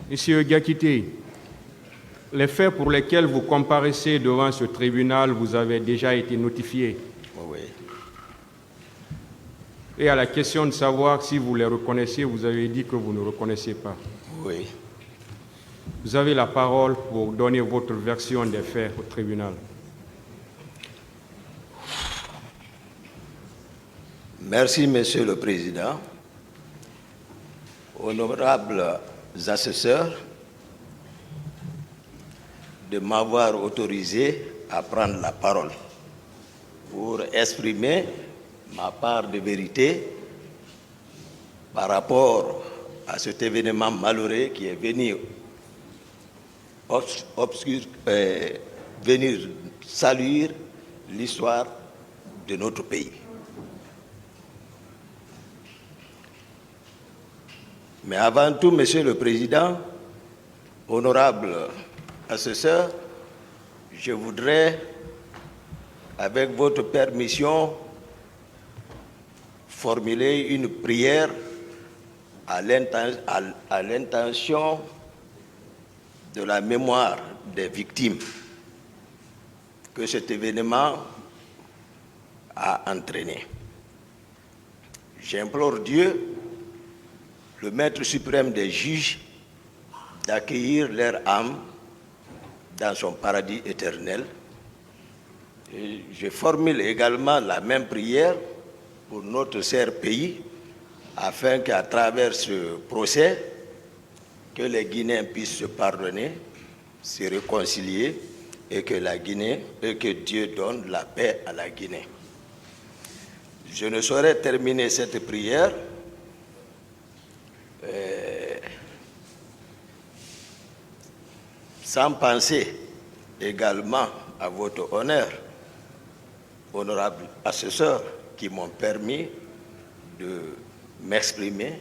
Monsieur Gakité, les faits pour lesquels vous comparaissez devant ce tribunal vous avez déjà été notifiés. Oui. Et à la question de savoir si vous les reconnaissez, vous avez dit que vous ne reconnaissez pas. Oui. Vous avez la parole pour donner votre version des faits au tribunal. Merci, Monsieur le Président. Honorables assesseurs, de m'avoir autorisé à prendre la parole pour exprimer ma part de vérité par rapport à cet événement malheureux qui est venu venir saluer l'histoire de notre pays. Mais avant tout, Monsieur le Président, honorable assesseur, je voudrais, avec votre permission, formuler une prière à l'intention de la mémoire des victimes que cet événement a entraîné. J'implore Dieu, le Maître suprême des juges, d'accueillir leur âme dans son paradis éternel. Et je formule également la même prière pour notre cher pays, afin qu'à travers ce procès, que les Guinéens puissent se pardonner, se réconcilier et que Dieu donne la paix à la Guinée. Je ne saurais terminer cette prière sans penser également à votre honneur, honorable assesseur, qui m'ont permis de m'exprimer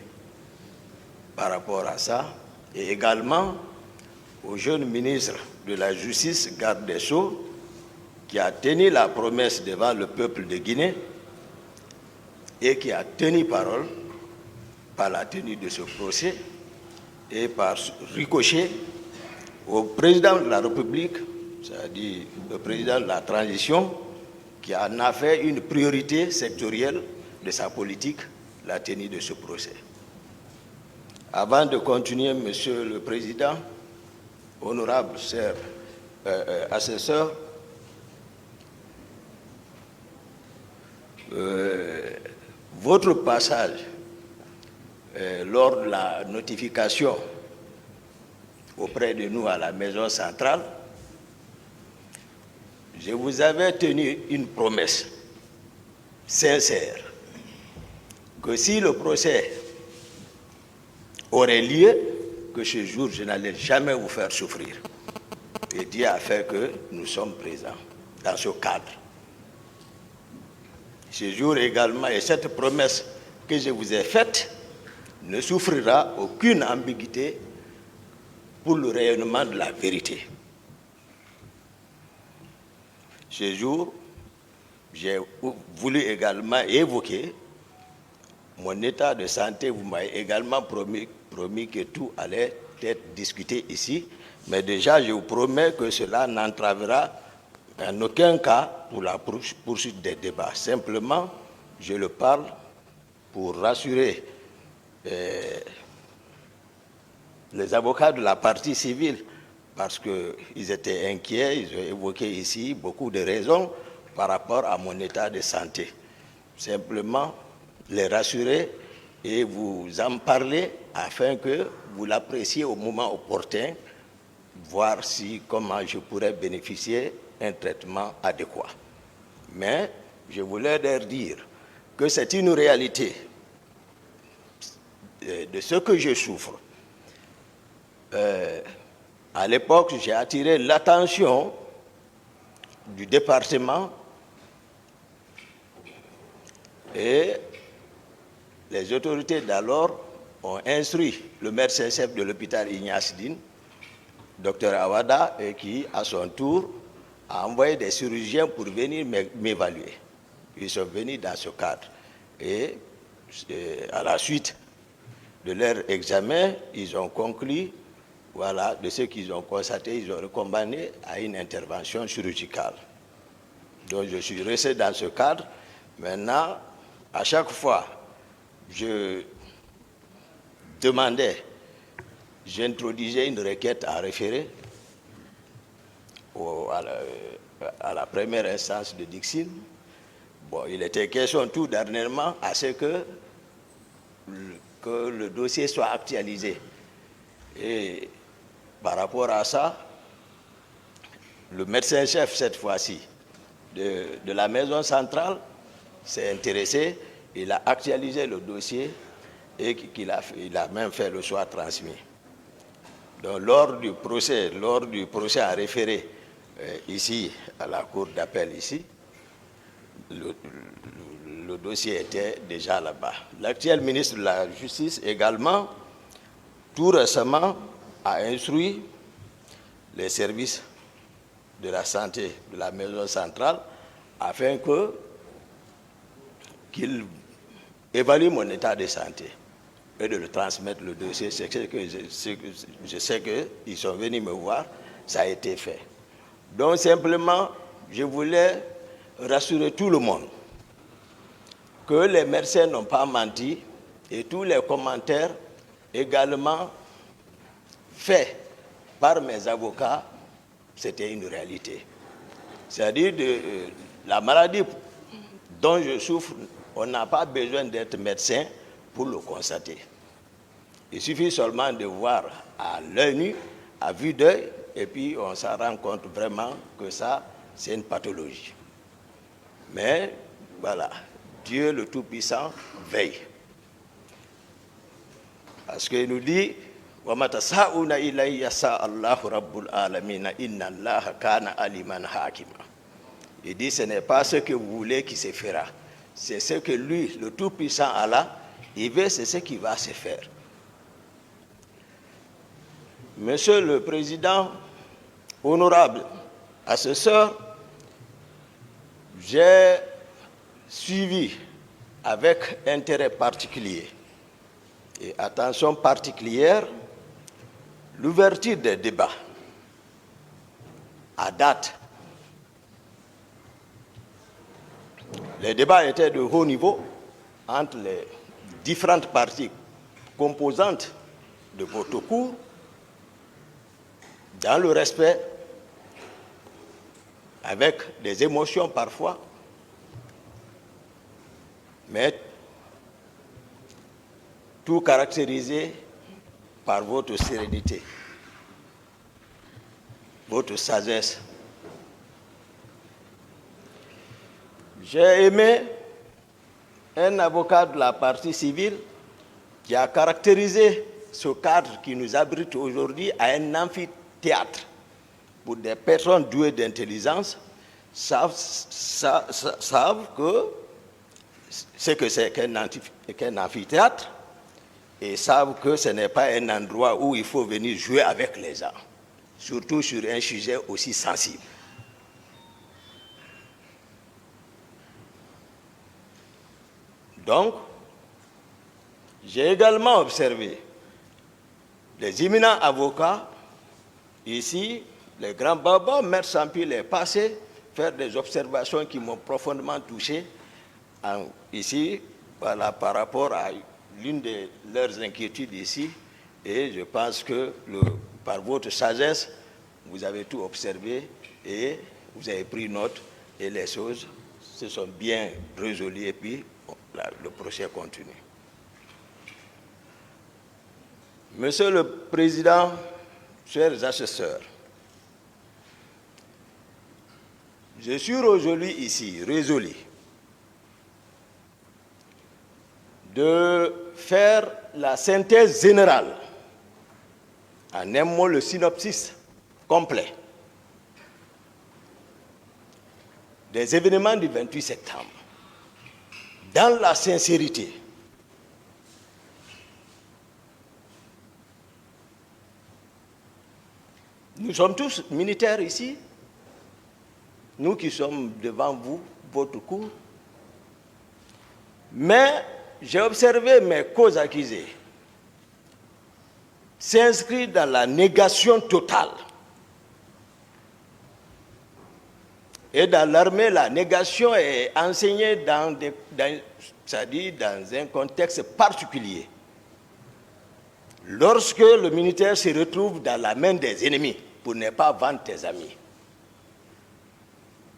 par rapport à ça, et également au jeune ministre de la Justice, garde des Sceaux, qui a tenu la promesse devant le peuple de Guinée et qui a tenu parole par la tenue de ce procès et par ricochet au président de la République, c'est-à-dire le président de la transition, qui en a fait une priorité sectorielle de sa politique, la tenue de ce procès. Avant de continuer, Monsieur le Président, honorable cher assesseur, votre passage lors de la notification auprès de nous à la maison centrale, je vous avais tenu une promesse sincère que si le procès aurait lieu, que ce jour je n'allais jamais vous faire souffrir. Et Dieu a fait que nous sommes présents dans ce cadre. Ce jour également, et cette promesse que je vous ai faite ne souffrira aucune ambiguïté pour le rayonnement de la vérité. Ce jour, j'ai voulu également évoquer mon état de santé. Vous m'avez également promis que tout allait être discuté ici, mais déjà je vous promets que cela n'entravera en aucun cas pour la poursuite des débats. Simplement, je le parle pour rassurer les avocats de la partie civile, parce qu'ils étaient inquiets, ils ont évoqué ici beaucoup de raisons par rapport à mon état de santé. Simplement, les rassurer et vous en parler afin que vous l'appréciez au moment opportun, voir comment je pourrais bénéficier d'un traitement adéquat. Mais je voulais leur dire que c'est une réalité de ce que je souffre. À l'époque, j'ai attiré l'attention du département et les autorités d'alors ont instruit le médecin-chef de l'hôpital Ignace Dine, Dr Awada, et qui, à son tour, a envoyé des chirurgiens pour venir m'évaluer. Ils sont venus dans ce cadre. Et à la suite de leur examen, ils ont conclu voilà, de ce qu'ils ont constaté, ils ont recommandé à une intervention chirurgicale. Donc je suis resté dans ce cadre. Maintenant, à chaque fois, je demandais, j'introduisais une requête à référer à la première instance de Dixine. Bon, il était question tout dernièrement à ce que le dossier soit actualisé. Et par rapport à ça, le médecin-chef, cette fois-ci, de la maison centrale, s'est intéressé, il a actualisé le dossier et il a même fait le choix transmis. Donc, lors du procès à référé ici, à la cour d'appel ici, le dossier était déjà là-bas. L'actuel ministre de la Justice également, tout récemment, a instruit les services de la santé de la maison centrale afin qu'ils évaluent mon état de santé et de le transmettre le dossier. Je sais qu'ils sont venus me voir, ça a été fait. Donc simplement, je voulais rassurer tout le monde que les médecins n'ont pas menti et tous les commentaires également faits par mes avocats, c'était une réalité. C'est-à-dire la maladie dont je souffre, on n'a pas besoin d'être médecin pour le constater. Il suffit seulement de voir à l'œil nu, à vue d'œil, et puis on s'en rend compte vraiment que ça, c'est une pathologie. Mais voilà, Dieu le Tout-Puissant veille. Parce qu'il nous dit, il dit, ce n'est pas ce que vous voulez qui se fera. C'est ce que lui, le Tout-Puissant Allah, il veut, c'est ce qui va se faire. Monsieur le Président, honorable assesseur, j'ai suivi avec intérêt particulier et attention particulière l'ouverture des débats à date. Les débats étaient de haut niveau entre les différentes parties composantes de votre cours, dans le respect, avec des émotions parfois, mais tout caractérisé par votre sérénité, votre sagesse. J'ai aimé un avocat de la partie civile qui a caractérisé ce cadre qui nous abrite aujourd'hui à un amphithéâtre pour des personnes douées d'intelligence savent que ce que c'est qu'un amphithéâtre et savent que ce n'est pas un endroit où il faut venir jouer avec les gens, surtout sur un sujet aussi sensible. Donc, j'ai également observé les éminents avocats, ici, les grands babas, Maître Sampi est passé, faire des observations qui m'ont profondément touché, ici, voilà, par rapport à l'une de leurs inquiétudes ici, et je pense que par votre sagesse, vous avez tout observé et vous avez pris note et les choses se sont bien résolues et puis le procès continue. Monsieur le Président, chers assesseurs, je suis résolu ici, de faire la synthèse générale, en un mot le synopsis complet des événements du 28 septembre, dans la sincérité. Nous sommes tous militaires ici, nous qui sommes devant vous, votre cour, mais j'ai observé mes causes accusées. s'inscrit dans la négation totale. Et dans l'armée, la négation est enseignée c'est-à-dire dans un contexte particulier. Lorsque le militaire se retrouve dans la main des ennemis, pour ne pas vendre tes amis,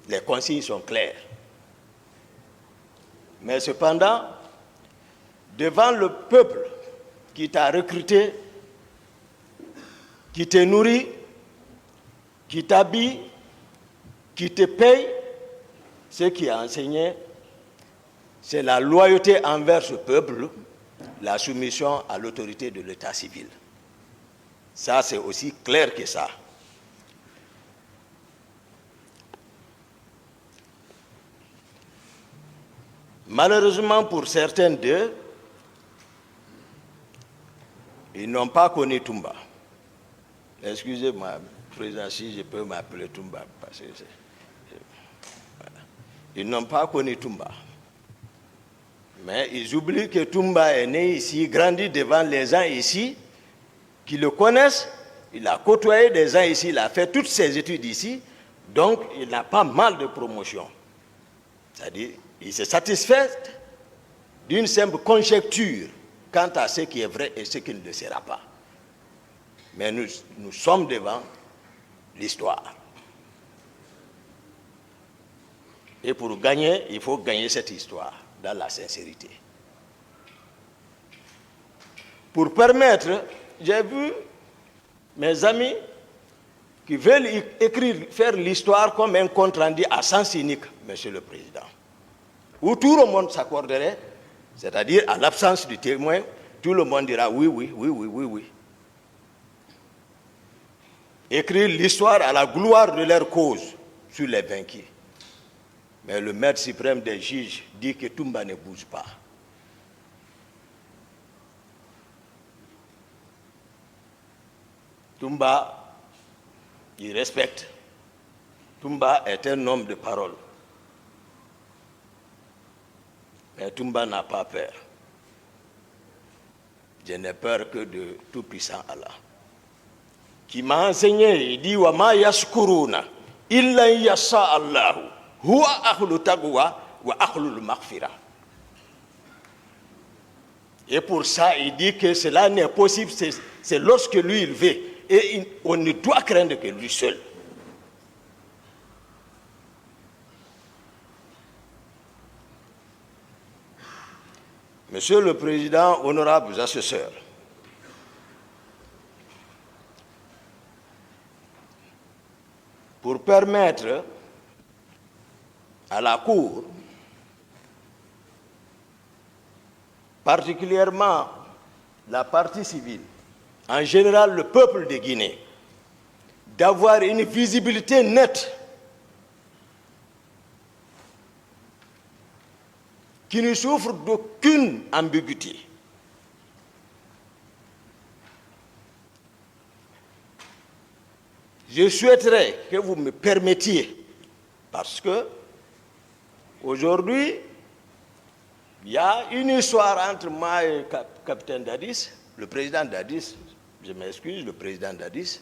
les consignes sont claires. Mais cependant, devant le peuple qui t'a recruté, qui te nourrit, qui t'habille, qui te paye, ce qui a enseigné, c'est la loyauté envers ce peuple, la soumission à l'autorité de l'état civil. Ça, c'est aussi clair que ça. Malheureusement, pour certains d'eux, ils n'ont pas connu Toumba. Excusez-moi, président, si je peux m'appeler Toumba, parce que voilà. Ils n'ont pas connu Toumba. Mais ils oublient que Toumba est né ici, grandi devant les gens ici, qui le connaissent. Il a côtoyé des gens ici, il a fait toutes ses études ici, donc il n'a pas mal de promotion. C'est-à-dire, il se satisfait d'une simple conjecture quant à ce qui est vrai et ce qui ne le sera pas. Mais nous sommes devant l'histoire. Et pour gagner, il faut gagner cette histoire dans la sincérité. Pour permettre, j'ai vu mes amis qui veulent faire l'histoire comme un compte rendu à sens unique, Monsieur le Président, où tout le monde s'accorderait, c'est-à-dire à l'absence du témoin, tout le monde dira oui, oui, oui, oui, oui, oui. Écrire l'histoire à la gloire de leur cause sur les vaincus. Mais le maître suprême des juges dit que Toumba ne bouge pas. Toumba, il respecte. Toumba est un homme de parole. Mais Toumba n'a pas peur. Je n'ai peur que de tout-puissant Allah, qui m'a enseigné, il dit « Wa ma yashkuruna illa yasha Allahu huwa akhlu taqwa wa akhlu maghfira ». Et pour ça, il dit que cela n'est possible, c'est lorsque lui il veut. Et on ne doit craindre que lui seul. Monsieur le Président, honorables assesseurs, pour permettre à la Cour, particulièrement la partie civile, en général le peuple de Guinée, d'avoir une visibilité nette qui ne souffre d'aucune ambiguïté. Je souhaiterais que vous me permettiez, parce que aujourd'hui, il y a une histoire entre moi et le capitaine Dadis, le président Dadis, je m'excuse, le président Dadis.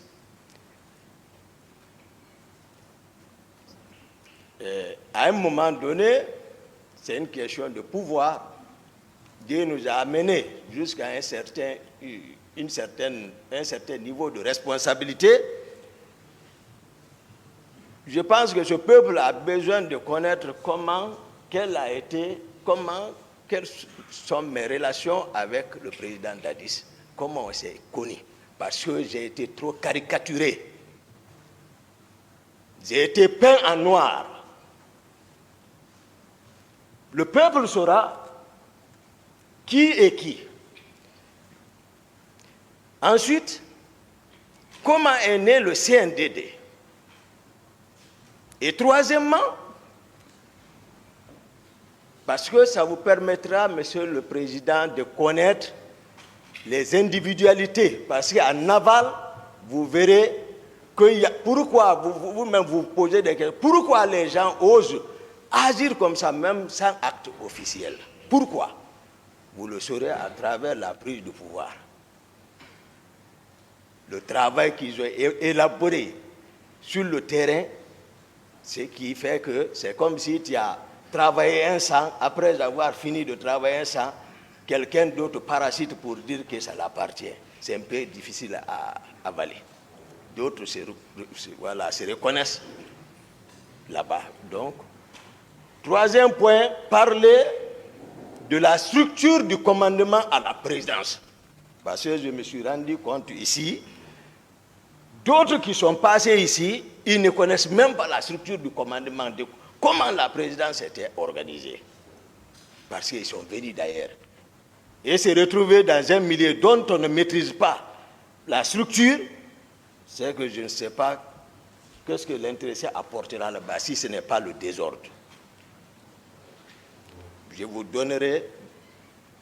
À un moment donné, c'est une question de pouvoir. Dieu nous a amenés jusqu'à un certain niveau de responsabilité. Je pense que ce peuple a besoin de connaître quelles sont mes relations avec le président Dadis, comment on s'est connus, parce que j'ai été trop caricaturé. J'ai été peint en noir. Le peuple saura qui est qui. Ensuite, comment est né le CNDD? Et troisièmement, parce que ça vous permettra, Monsieur le Président, de connaître les individualités. Parce qu'en aval, vous verrez pourquoi vous-même vous posez des questions. Pourquoi les gens osent agir comme ça, même sans acte officiel? Pourquoi? Vous le saurez à travers la prise de pouvoir. le travail qu'ils ont élaboré sur le terrain, ce qui fait que c'est comme si tu as travaillé un sang, après avoir fini de travailler un sang, quelqu'un d'autre parasite pour dire que ça l'appartient. C'est un peu difficile à avaler. D'autres se reconnaissent là-bas. Donc, troisième point, parler de la structure du commandement à la présidence. Parce que je me suis rendu compte ici, d'autres qui sont passés ici, ils ne connaissent même pas la structure du commandement, de comment la présidence était organisée. Parce qu'ils sont venus d'ailleurs. Et se retrouver dans un milieu dont on ne maîtrise pas la structure, c'est que je ne sais pas qu'est-ce que l'intéressé apportera là-bas si ce n'est pas le désordre. Je vous donnerai,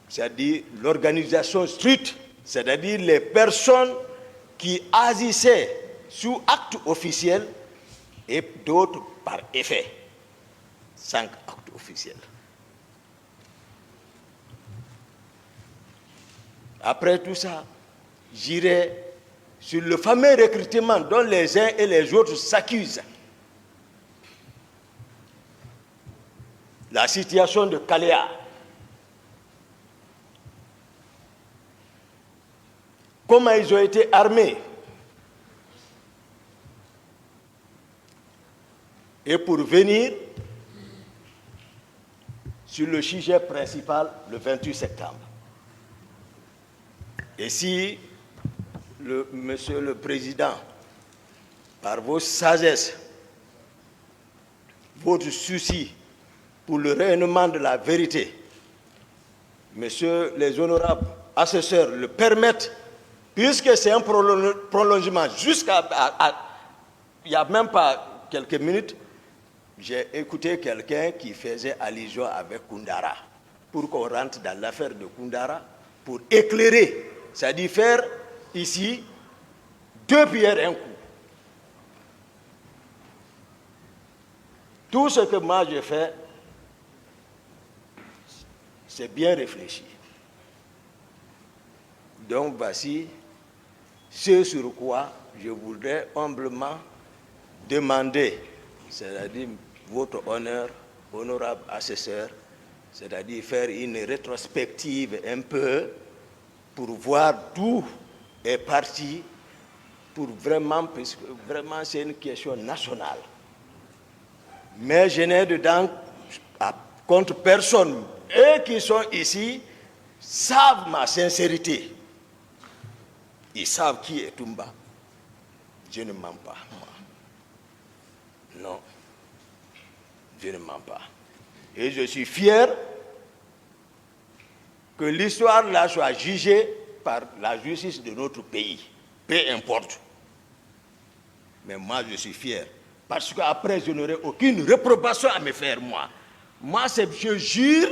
c'est-à-dire l'organisation stricte, c'est-à-dire les personnes qui agissaient sous acte officiel et d'autres par effet. 5 actes officiels. Après tout ça, j'irai sur le fameux recrutement dont les uns et les autres s'accusent. La situation de Kaléa. Comment ils ont été armés. Et pour venir sur le sujet principal, le 28 septembre. Et si, Monsieur le Président, par vos sagesses, votre souci pour le rayonnement de la vérité, Messieurs les honorables assesseurs le permettent, puisque c'est un prolongement jusqu'à... Il n'y a même pas quelques minutes, j'ai écouté quelqu'un qui faisait allusion avec Koundara, pour qu'on rentre dans l'affaire de Koundara, pour éclairer, c'est-à-dire faire ici 2 pierres un coup. Tout ce que moi j'ai fait, c'est bien réfléchi. Donc voici ce sur quoi je voudrais humblement demander, c'est-à-dire votre honneur, honorable assesseur, c'est-à-dire faire une rétrospective un peu pour voir d'où est parti, pour vraiment, puisque vraiment c'est une question nationale. Mais je n'ai dedans contre personne. Eux qui sont ici savent ma sincérité. Ils savent qui est Toumba. Je ne mens pas, moi. Non, je ne mens pas. Et je suis fier que l'histoire là soit jugée par la justice de notre pays. Peu importe. Mais moi, je suis fier. Parce qu'après, je n'aurai aucune réprobation à me faire, moi. Moi, je jure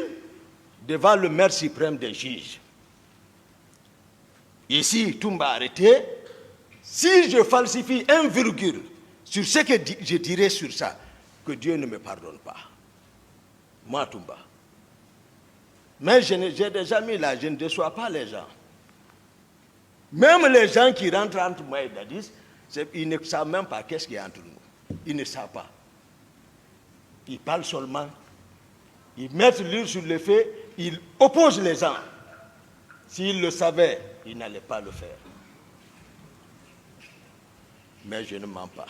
devant le maire suprême des juges. Ici, Toumba arrêté. Si je falsifie un virgule sur ce que je dirai sur ça, que Dieu ne me pardonne pas. Moi, Toumba. Mais j'ai des amis là, je ne déçois pas les gens. Même les gens qui rentrent entre moi et Dadis, ils ne savent même pas qu'est-ce qu'il y a entre nous. Ils ne savent pas. Ils parlent seulement. Ils mettent l'huile sur le feu, ils opposent les gens. S'ils le savaient, ils n'allaient pas le faire. Mais je ne mens pas.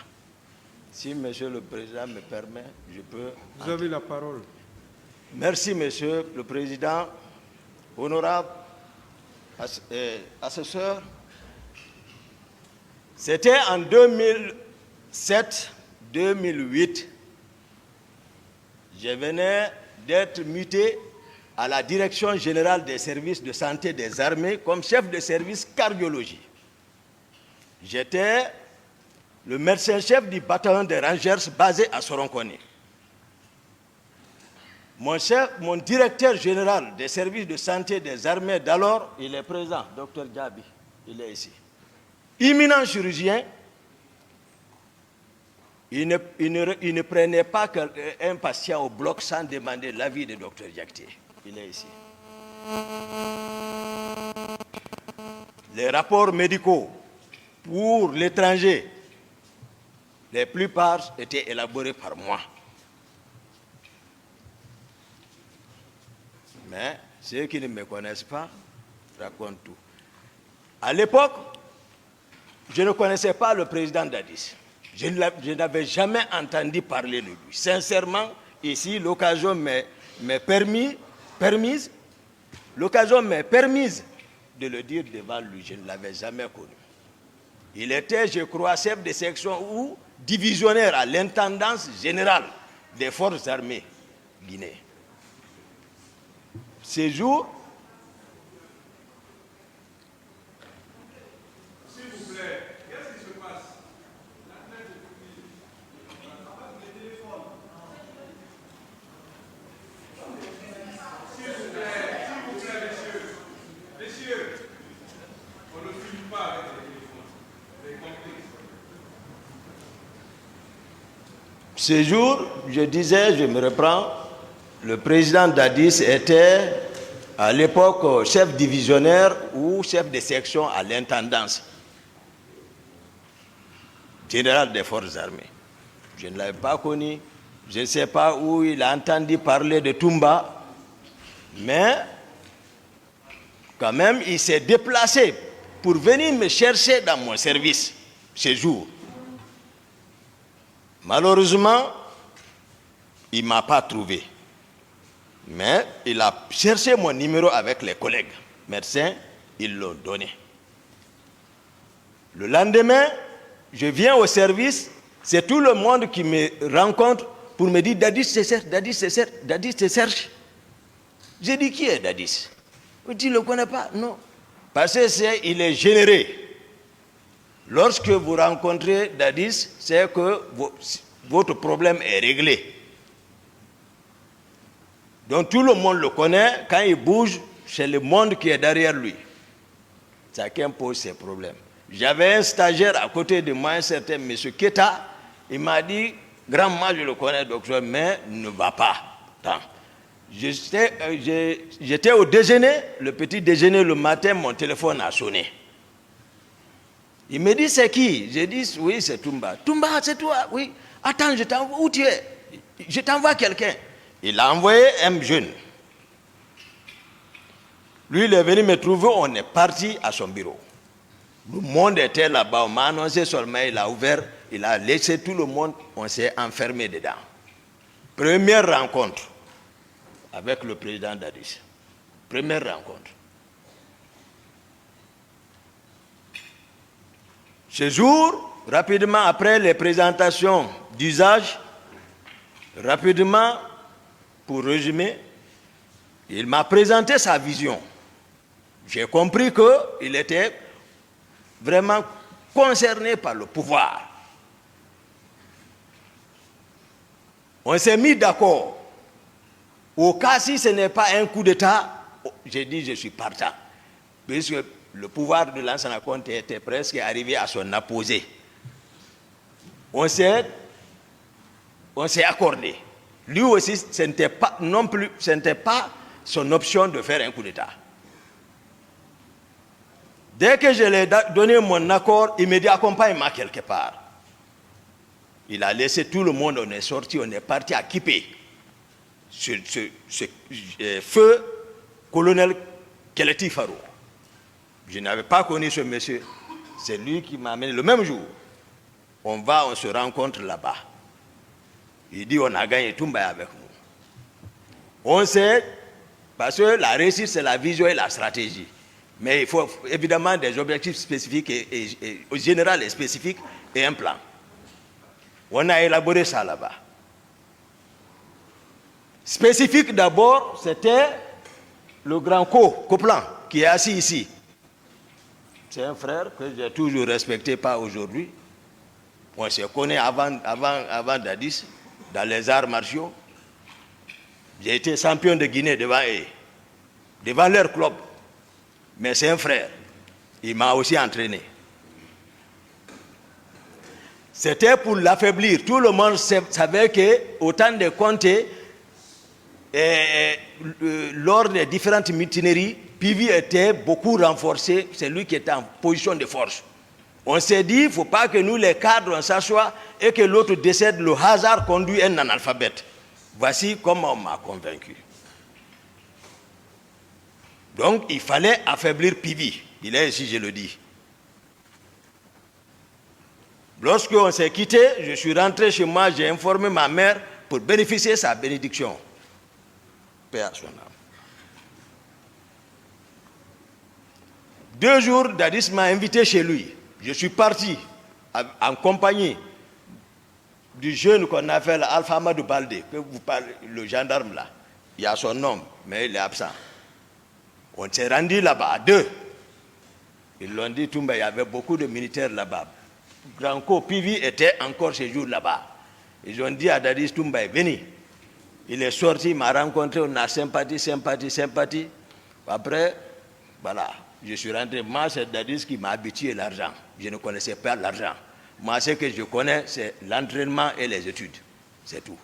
Si Monsieur le Président me permet, je peux... Vous avez la parole. Merci, Monsieur le Président, honorable assesseur. C'était en 2007-2008. Je venais d'être muté à la Direction générale des services de santé des armées comme chef de service cardiologie. J'étais le médecin-chef du bataillon des Rangers basé à Soronconi. Mon directeur général des services de santé des armées d'alors, il est présent, Dr Djabi, il est ici. Imminent chirurgien, il ne prenait pas un patient au bloc sans demander l'avis de Dr Diakité. Il est ici. Les rapports médicaux pour l'étranger, la plupart étaient élaborés par moi. Mais ceux qui ne me connaissent pas racontent tout. À l'époque, je ne connaissais pas le président Dadis. Je n'avais jamais entendu parler de lui. Sincèrement, ici, l'occasion m'est permise de le dire devant lui. Je ne l'avais jamais connu. Il était, je crois, chef de section ou divisionnaire à l'intendance générale des forces armées guinéennes. Ces jours, s'il vous plaît, qu'est-ce qui se passe? S'il vous plaît, messieurs, on ne filme pas avec les téléphones. Vous avez compris? ces jours, je disais, je me reprends, le président Dadis était à l'époque chef divisionnaire ou chef de section à l'intendance générale des forces armées. Je ne l'avais pas connu, je ne sais pas où il a entendu parler de Toumba, mais quand même il s'est déplacé pour venir me chercher dans mon service ce jour. Malheureusement, il ne m'a pas trouvé. Mais il a cherché mon numéro avec les collègues médecins, ils l'ont donné. Le lendemain, je viens au service, c'est tout le monde qui me rencontre pour me dire Dadis te cherche, Dadis te cherche, Dadis te cherche. J'ai dit qui est Dadis? Tu ne le connais pas? Non. Parce qu'il est généreux. Lorsque vous rencontrez Dadis, c'est que votre problème est réglé. Donc tout le monde le connaît, quand il bouge, c'est le monde qui est derrière lui. Chacun pose ses problèmes. J'avais un stagiaire à côté de moi, un certain M. Keta, il m'a dit, grand-mère, je le connais, docteur, mais ne va pas. J'étais au déjeuner, le petit déjeuner le matin, mon téléphone a sonné. Il me dit, c'est qui? J'ai dit, oui, c'est Toumba. Toumba, c'est toi? Oui. Attends, je t'envoie, où tu es? Je t'envoie quelqu'un. Il a envoyé un jeune. Lui, il est venu me trouver, on est parti à son bureau. Le monde était là-bas, on m'a annoncé seulement, il a ouvert, il a laissé tout le monde, on s'est enfermé dedans. Première rencontre avec le président Dadis. Première rencontre. Ce jour, rapidement après les présentations d'usage, rapidement, pour résumer, il m'a présenté sa vision. J'ai compris qu'il était vraiment concerné par le pouvoir. On s'est mis d'accord. Au cas si ce n'est pas un coup d'État, j'ai dit je suis partant. Puisque le pouvoir de Lansana Conté était presque arrivé à son apogée. On s'est accordé. Lui aussi, ce n'était pas non plus, ce n'était pas son option de faire un coup d'État. Dès que je lui ai donné mon accord, il m'a dit accompagne-moi quelque part. Il a laissé tout le monde, on est sorti, on est parti à Kipé. Ce feu colonel Keleti Faro. Je n'avais pas connu ce monsieur. C'est lui qui m'a amené le même jour. On se rencontre là-bas. Il dit on a gagné Toumba avec nous. On sait, parce que la réussite c'est la vision et la stratégie. Mais il faut évidemment des objectifs spécifiques et général et spécifiques et un plan. On a élaboré ça là-bas. Spécifique d'abord, c'était le grand Coplan qui est assis ici. C'est un frère que j'ai toujours respecté, pas aujourd'hui. On se connaît avant Dadis, dans les arts martiaux. J'ai été champion de Guinée devant eux, devant leur club. Mais c'est un frère. Il m'a aussi entraîné. C'était pour l'affaiblir. Tout le monde savait qu'au temps de Conté, lors des différentes mutineries, Pivi était beaucoup renforcé. C'est lui qui était en position de force. On s'est dit, il ne faut pas que nous, les cadres, on s'assoie et que l'autre décède, le hasard conduit un analphabète. Voici comment on m'a convaincu. Donc, il fallait affaiblir Pivi. Il est ici, je le dis. Lorsqu'on s'est quitté, je suis rentré chez moi, j'ai informé ma mère pour bénéficier de sa bénédiction. Paix à son âme. 2 jours, Dadis m'a invité chez lui. Je suis parti en compagnie du jeune qu'on appelle Alpha Amadou Baldé, que vous parlez, le gendarme là. Il y a son nom, mais il est absent. On s'est rendu là-bas à 2. Ils l'ont dit, Toumba, il y avait beaucoup de militaires là-bas. Granco Pivi était encore ce jour là-bas. Ils ont dit à Dadis, Toumba est venu. Il est sorti, il m'a rencontré, on a sympathie. Après, voilà, je suis rentré. Moi, c'est Dadis qui m'a habitué l'argent. Je ne connaissais pas l'argent. Moi, ce que je connais, c'est l'entraînement et les études. C'est tout.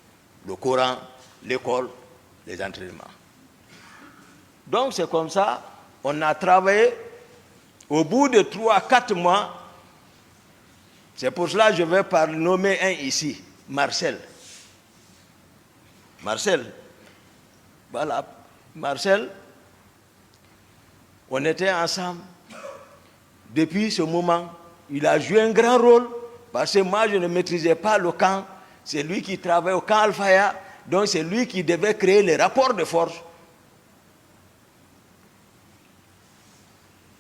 Le Coran, l'école, les entraînements. Donc, c'est comme ça, on a travaillé. Au bout de 3-4 mois, c'est pour cela que je vais nommer un ici, Marcel. Voilà, Marcel, on était ensemble. Depuis ce moment, il a joué un grand rôle, parce que moi, je ne maîtrisais pas le camp. C'est lui qui travaillait au camp Al-Faya, donc c'est lui qui devait créer les rapports de force.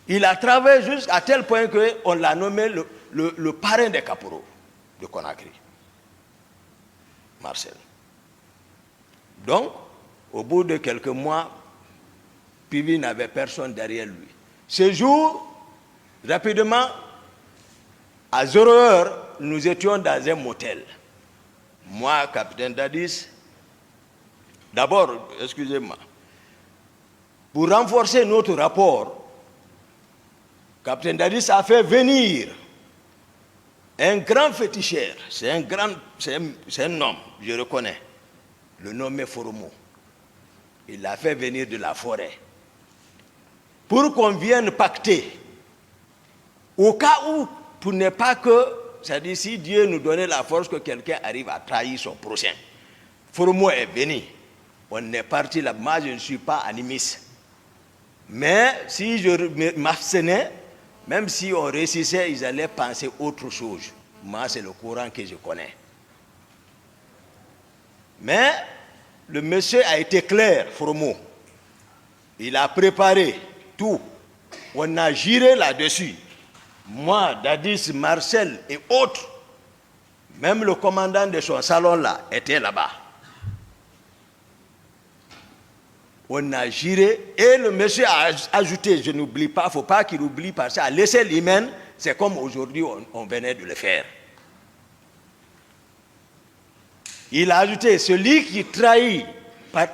Il a travaillé jusqu'à tel point qu'on l'a nommé le parrain des caporaux de Conakry. Marcel. Donc, au bout de quelques mois, Pivi n'avait personne derrière lui. Ce jour, rapidement, à 0h, nous étions dans un motel. Moi, capitaine Dadis, d'abord, excusez-moi, pour renforcer notre rapport, capitaine Dadis a fait venir un grand féticheur. C'est un homme, je reconnais. Le nom est Foromo. Il l'a fait venir de la forêt. Pour qu'on vienne pacter. Au cas où, pour ne pas que, c'est-à-dire si Dieu nous donnait la force que quelqu'un arrive à trahir son prochain. Foromo est venu. On est parti là. Moi, je ne suis pas animiste. Mais si je m'abstenais, même si on réussissait, ils allaient penser autre chose. Moi, c'est le Coran que je connais. Mais le monsieur a été clair, Foromo. Il a préparé tout. On a géré là-dessus. Moi, Dadis, Marcel et autres, même le commandant de son salon là, était là-bas. On a géré et le monsieur a ajouté, je n'oublie pas, il ne faut pas qu'il oublie parce qu'à laisser l'hymen, c'est comme aujourd'hui on venait de le faire. Il a ajouté, celui qui trahit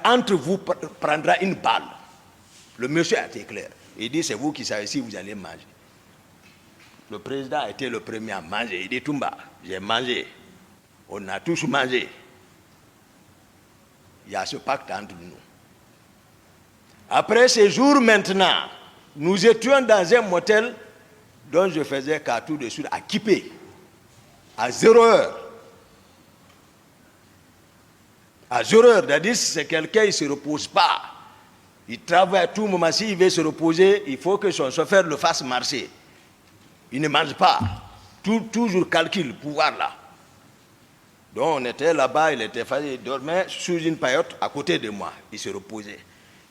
entre vous prendra une balle. Le monsieur a été clair. Il dit, c'est vous qui savez si vous allez manger. Le président a été le premier à manger. Il dit, Toumba, j'ai mangé. On a tous mangé. Il y a ce pacte entre nous. Après ces jours maintenant, nous étions dans un motel dont je faisais tout de suite à Kipé, à 0h. À 0h, c'est-à-dire c'est quelqu'un, il ne se repose pas. Il travaille à tout moment. S'il veut se reposer, il faut que son chauffeur le fasse marcher. Il ne mange pas. Toujours calcul, pouvoir là. Donc on était là-bas, il était fatigué, il dormait sous une paillote à côté de moi. Il se reposait.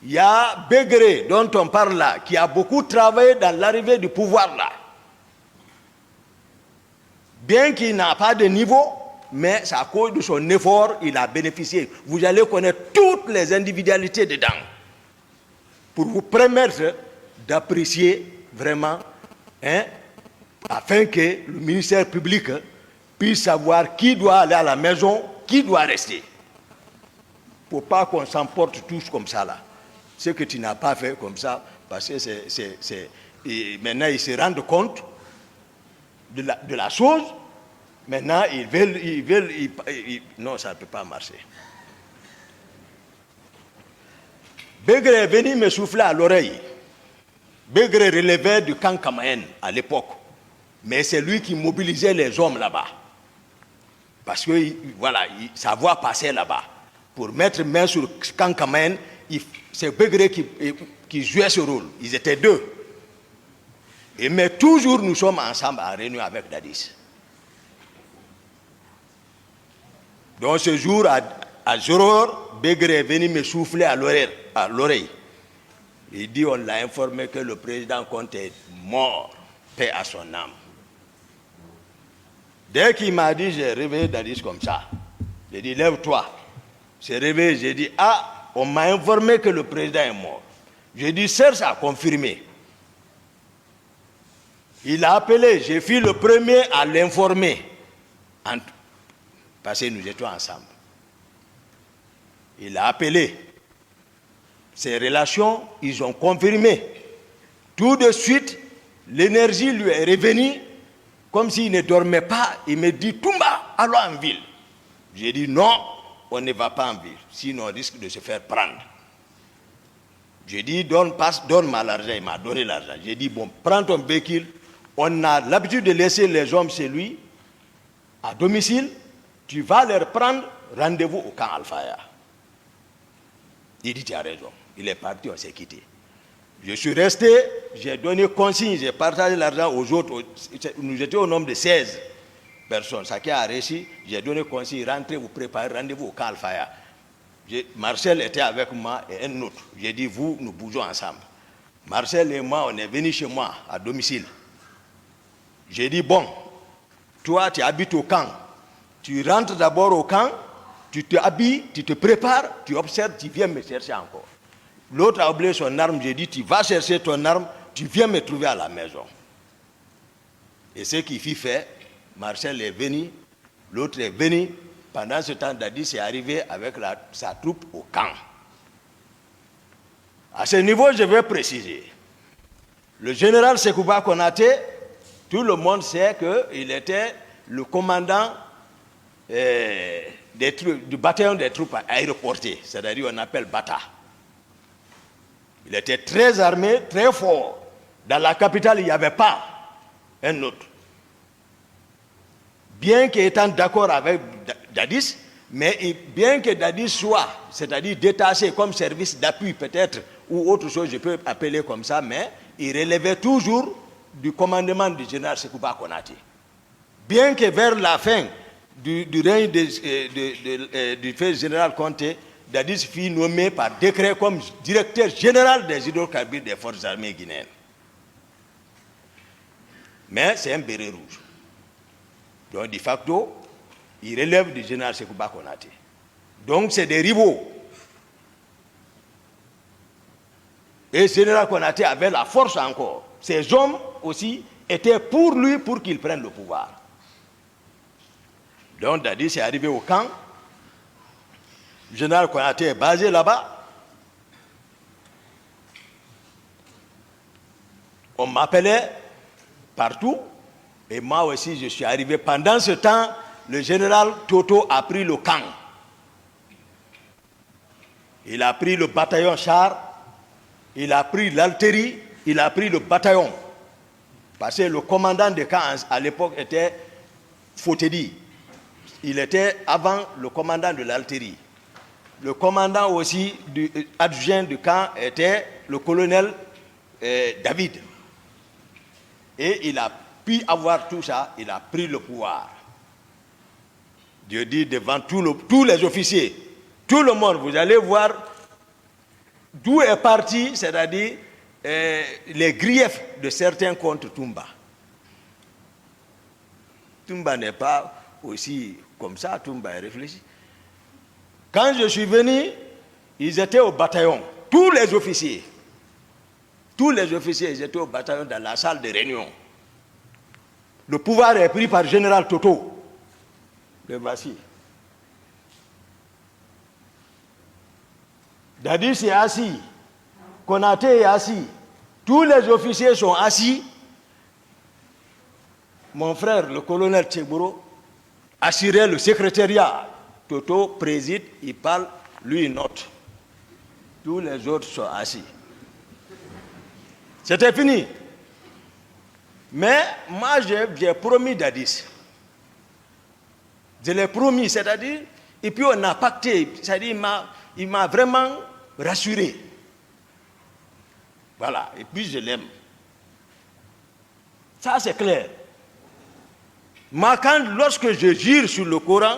Il y a Bégré, dont on parle là, qui a beaucoup travaillé dans l'arrivée du pouvoir là. Bien qu'il n'a pas de niveau, mais c'est à cause de son effort, il a bénéficié. Vous allez connaître toutes les individualités dedans. Pour vous permettre d'apprécier vraiment, afin que le ministère public puisse savoir qui doit aller à la maison, qui doit rester. Il ne faut pas qu'on s'emporte tous comme ça là. Ce que tu n'as pas fait comme ça, parce que maintenant ils se rendent compte de la chose. Maintenant, ils veulent non, ça ne peut pas marcher. Bégré est venu me souffler à l'oreille. Bégré relevait du camp Kamaen à l'époque. Mais c'est lui qui mobilisait les hommes là-bas. Parce que, voilà, sa voix passait là-bas. Pour mettre main sur Kankamen, c'est Begré qui jouait ce rôle. Ils étaient deux. Mais toujours, nous sommes ensemble en réunion avec Dadis. Donc, ce jour, à Joror, Begré est venu me souffler à l'oreille. Il dit, on l'a informé que le président Conte est mort, paix à son âme. Dès qu'il m'a dit, j'ai réveillé Dadis comme ça. J'ai dit, lève-toi. J'ai réveillé, j'ai dit, ah, on m'a informé que le président est mort. J'ai dit, Serge a confirmé. Il a appelé, j'ai fait le premier à l'informer. Parce que nous étions ensemble. Il a appelé. Ces relations, ils ont confirmé. Tout de suite, l'énergie lui est revenue, comme s'il ne dormait pas. Il me dit, Toumba, allons en ville. J'ai dit, non, on ne va pas en ville, sinon on risque de se faire prendre. J'ai dit, donne-moi l'argent. Il m'a donné l'argent. J'ai dit, bon, prends ton véhicule. On a l'habitude de laisser les hommes chez lui, à domicile. Tu vas leur prendre rendez-vous au camp Alfaya. Il dit, tu as raison. Il est parti, on s'est quitté. Je suis resté, j'ai donné consigne, j'ai partagé l'argent aux autres. Nous étions au nombre de 16 personnes. Ça qui a réussi, j'ai donné consigne, rentrez, vous préparez rendez-vous au camp Alfaya. Marcel était avec moi et un autre. J'ai dit, vous, nous bougeons ensemble. Marcel et moi, on est venus chez moi, à domicile. J'ai dit, bon, toi, tu habites au camp. Tu rentres d'abord au camp, tu te habilles, tu te prépares, tu observes, tu viens me chercher encore. L'autre a oublié son arme, j'ai dit, tu vas chercher ton arme, tu viens me trouver à la maison. Et ce qu'il fit fait, Marcel est venu, l'autre est venu. Pendant ce temps, Dadis est arrivé avec sa troupe au camp. À ce niveau, je vais préciser. Le général Sekouba Konaté, tout le monde sait qu'il était le commandant du bataillon des troupes aéroportées, c'est-à-dire on appelle Bata. Il était très armé, très fort. Dans la capitale, il n'y avait pas un autre. Bien qu'étant d'accord avec Dadis, mais bien que Dadis soit, c'est-à-dire détaché comme service d'appui peut-être, ou autre chose, je peux appeler comme ça, mais il relevait toujours du commandement du général Sekouba Konaté. Bien que vers la fin du règne du fait général Conté, Dadis fut nommé par décret comme directeur général des hydrocarbures des forces armées guinéennes. Mais c'est un béret rouge. Donc, de facto, il relève du général Sekouba Konaté. Donc, c'est des rivaux. Et le général Konaté avait la force encore. Ces hommes aussi étaient pour lui, pour qu'il prenne le pouvoir. Donc, Dadis est arrivé au camp. Le général Konaté est basé là-bas. On m'appelait partout. Et moi aussi, je suis arrivé. Pendant ce temps, le général Toto a pris le camp. Il a pris le bataillon char, il a pris l'altérie, il a pris le bataillon. Parce que le commandant de camp à l'époque était Fotedi. Il était avant le commandant de l'altérie. Le commandant aussi adjoint du camp était le colonel David. Et il a pu avoir tout ça, il a pris le pouvoir. Dieu dit devant tous les officiers, tout le monde, vous allez voir d'où est parti, c'est-à-dire les griefs de certains contre Toumba. Toumba n'est pas aussi comme ça, Toumba est réfléchi. Quand je suis venu, ils étaient au bataillon, tous les officiers. Tous les officiers, ils étaient au bataillon dans la salle de réunion. Le pouvoir est pris par le général Toto. Le voici. Dadis est assis. Konaté est assis. Tous les officiers sont assis. Mon frère, le colonel Tchegboro, assurait le secrétariat. Toto préside, il parle, lui il note. Tous les autres sont assis. C'était fini. Mais moi, j'ai promis Dadis. Je l'ai promis, c'est-à-dire, et puis on a pacté, c'est-à-dire, il m'a vraiment rassuré. Voilà, et puis je l'aime. Ça, c'est clair. Moi, lorsque je jure sur le Coran,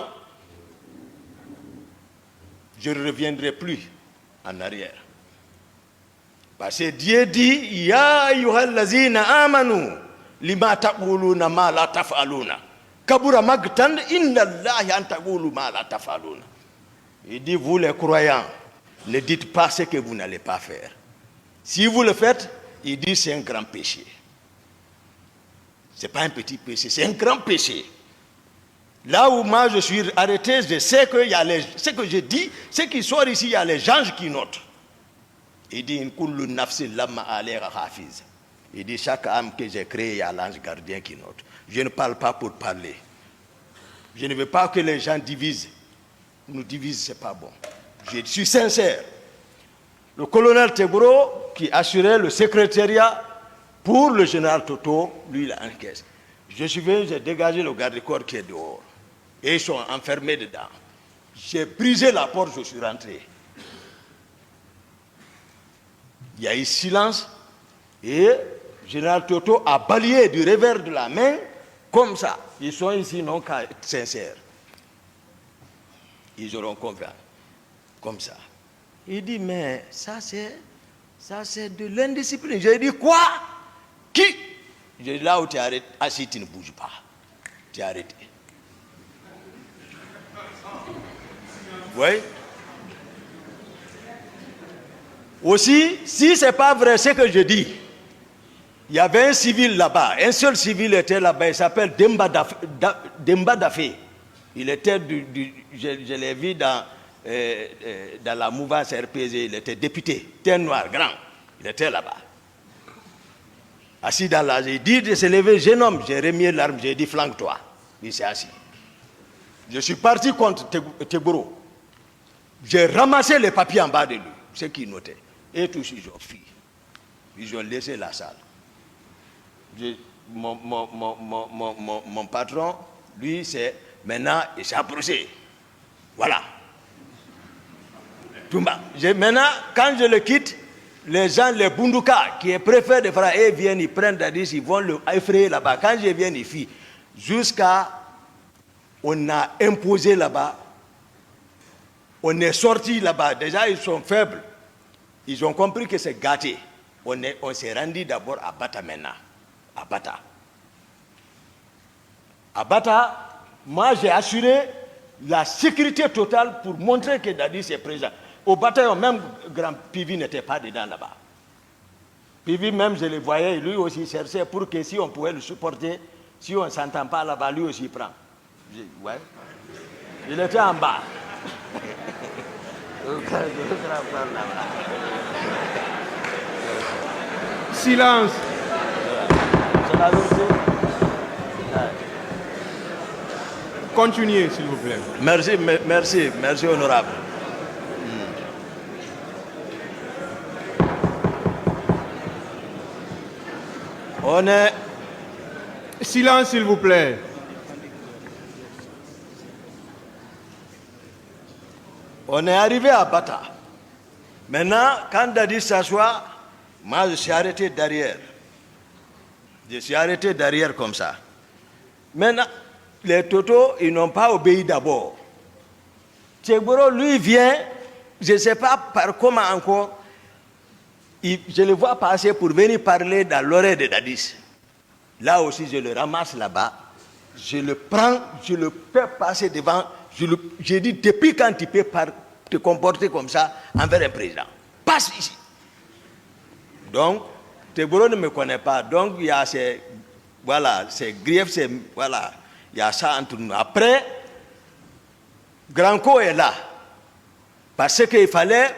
je ne reviendrai plus en arrière. Parce que Dieu dit, Ya ayyuhallazina amanu, lima taquluna ma la taf'aluna. Kabura magtan inna Allahi an taqulu ma la taf'aluna. Il dit, vous les croyants, ne dites pas ce que vous n'allez pas faire. Si vous le faites, il dit, c'est un grand péché. Ce n'est pas un petit péché, c'est un grand péché. Là où moi je suis arrêté, je sais que ce que je dis, ce qui sort ici, il y a les anges qui notent. Il dit, il dit, chaque âme que j'ai créée, il y a l'ange gardien qui note. Je ne parle pas pour parler. Je ne veux pas que les gens divisent. Nous divisent, ce n'est pas bon. Je suis sincère. Le colonel Tegboro, qui assurait le secrétariat pour le général Toto, lui, il a encaissé. Je suis venu, j'ai dégagé le garde-corps qui est dehors. Et ils sont enfermés dedans. J'ai brisé la porte, je suis rentré. Il y a eu silence et le général Toto a balayé du revers de la main comme ça. Ils sont ici non qu'à être sincères. Ils auront confiance. Comme ça. Il dit, mais ça c'est de l'indiscipline. J'ai dit, quoi? Qui? J'ai dit, là où tu es arrêté, assis, tu ne bouges pas. Tu es arrêté. Oui. Aussi, si ce n'est pas vrai ce que je dis, il y avait un civil là-bas, un seul civil était là-bas, il s'appelle Demba Dafé. Il était je l'ai vu dans la mouvance RPG, il était député, un noir, grand, il était là-bas. Assis dans la, j'ai dit de se lever, jeune homme, j'ai remis l'arme, j'ai dit flanque-toi. Il s'est assis. Je suis parti contre Tegboro. J'ai ramassé les papiers en bas de lui, ce qu'il notait. Et tous ils ont fui. Ils ont laissé la salle. Mon patron, lui, c'est maintenant, il s'est approché. Voilà. Maintenant, quand je le quitte, les gens, les Bunduka, qui est préfet de Fra, ils viennent, ils prennent Dadis, ils vont le effrayer là-bas. Quand je viens, ils fuient. Jusqu'à, on a imposé là-bas, on est sorti là-bas. Déjà, ils sont faibles. Ils ont compris que c'est gâté. On s'est rendu d'abord à Bata maintenant. À Bata. À Bata, moi j'ai assuré la sécurité totale pour montrer que Dadis est présent. Au bataillon, même Grand Pivi n'était pas dedans là-bas. Pivi même, je le voyais, lui aussi cherchait pour que si on pouvait le supporter, si on ne s'entend pas là-bas, lui aussi prend. Ouais. Il était en bas. Silence. C'est la vérité. Continuez, s'il vous plaît. Merci, honorable. On est... Silence, s'il vous plaît. On est arrivé à Bata. Maintenant, quand Dadis s'assoit, moi je suis arrêté derrière. Je suis arrêté derrière comme ça. Maintenant, les Totos, ils n'ont pas obéi d'abord. Tegboro, lui, vient, je ne sais pas par comment encore, je le vois passer pour venir parler dans l'oreille de Dadis. Là aussi, je le ramasse là-bas, je le prends, je le fais passer devant, je dis, depuis quand tu peux te comporter comme ça envers un président? Passe ici. Donc, Tegboro ne me connaît pas, donc il y a ces griefs, voilà, il y a ça entre nous. Après, Granco est là, parce qu'il fallait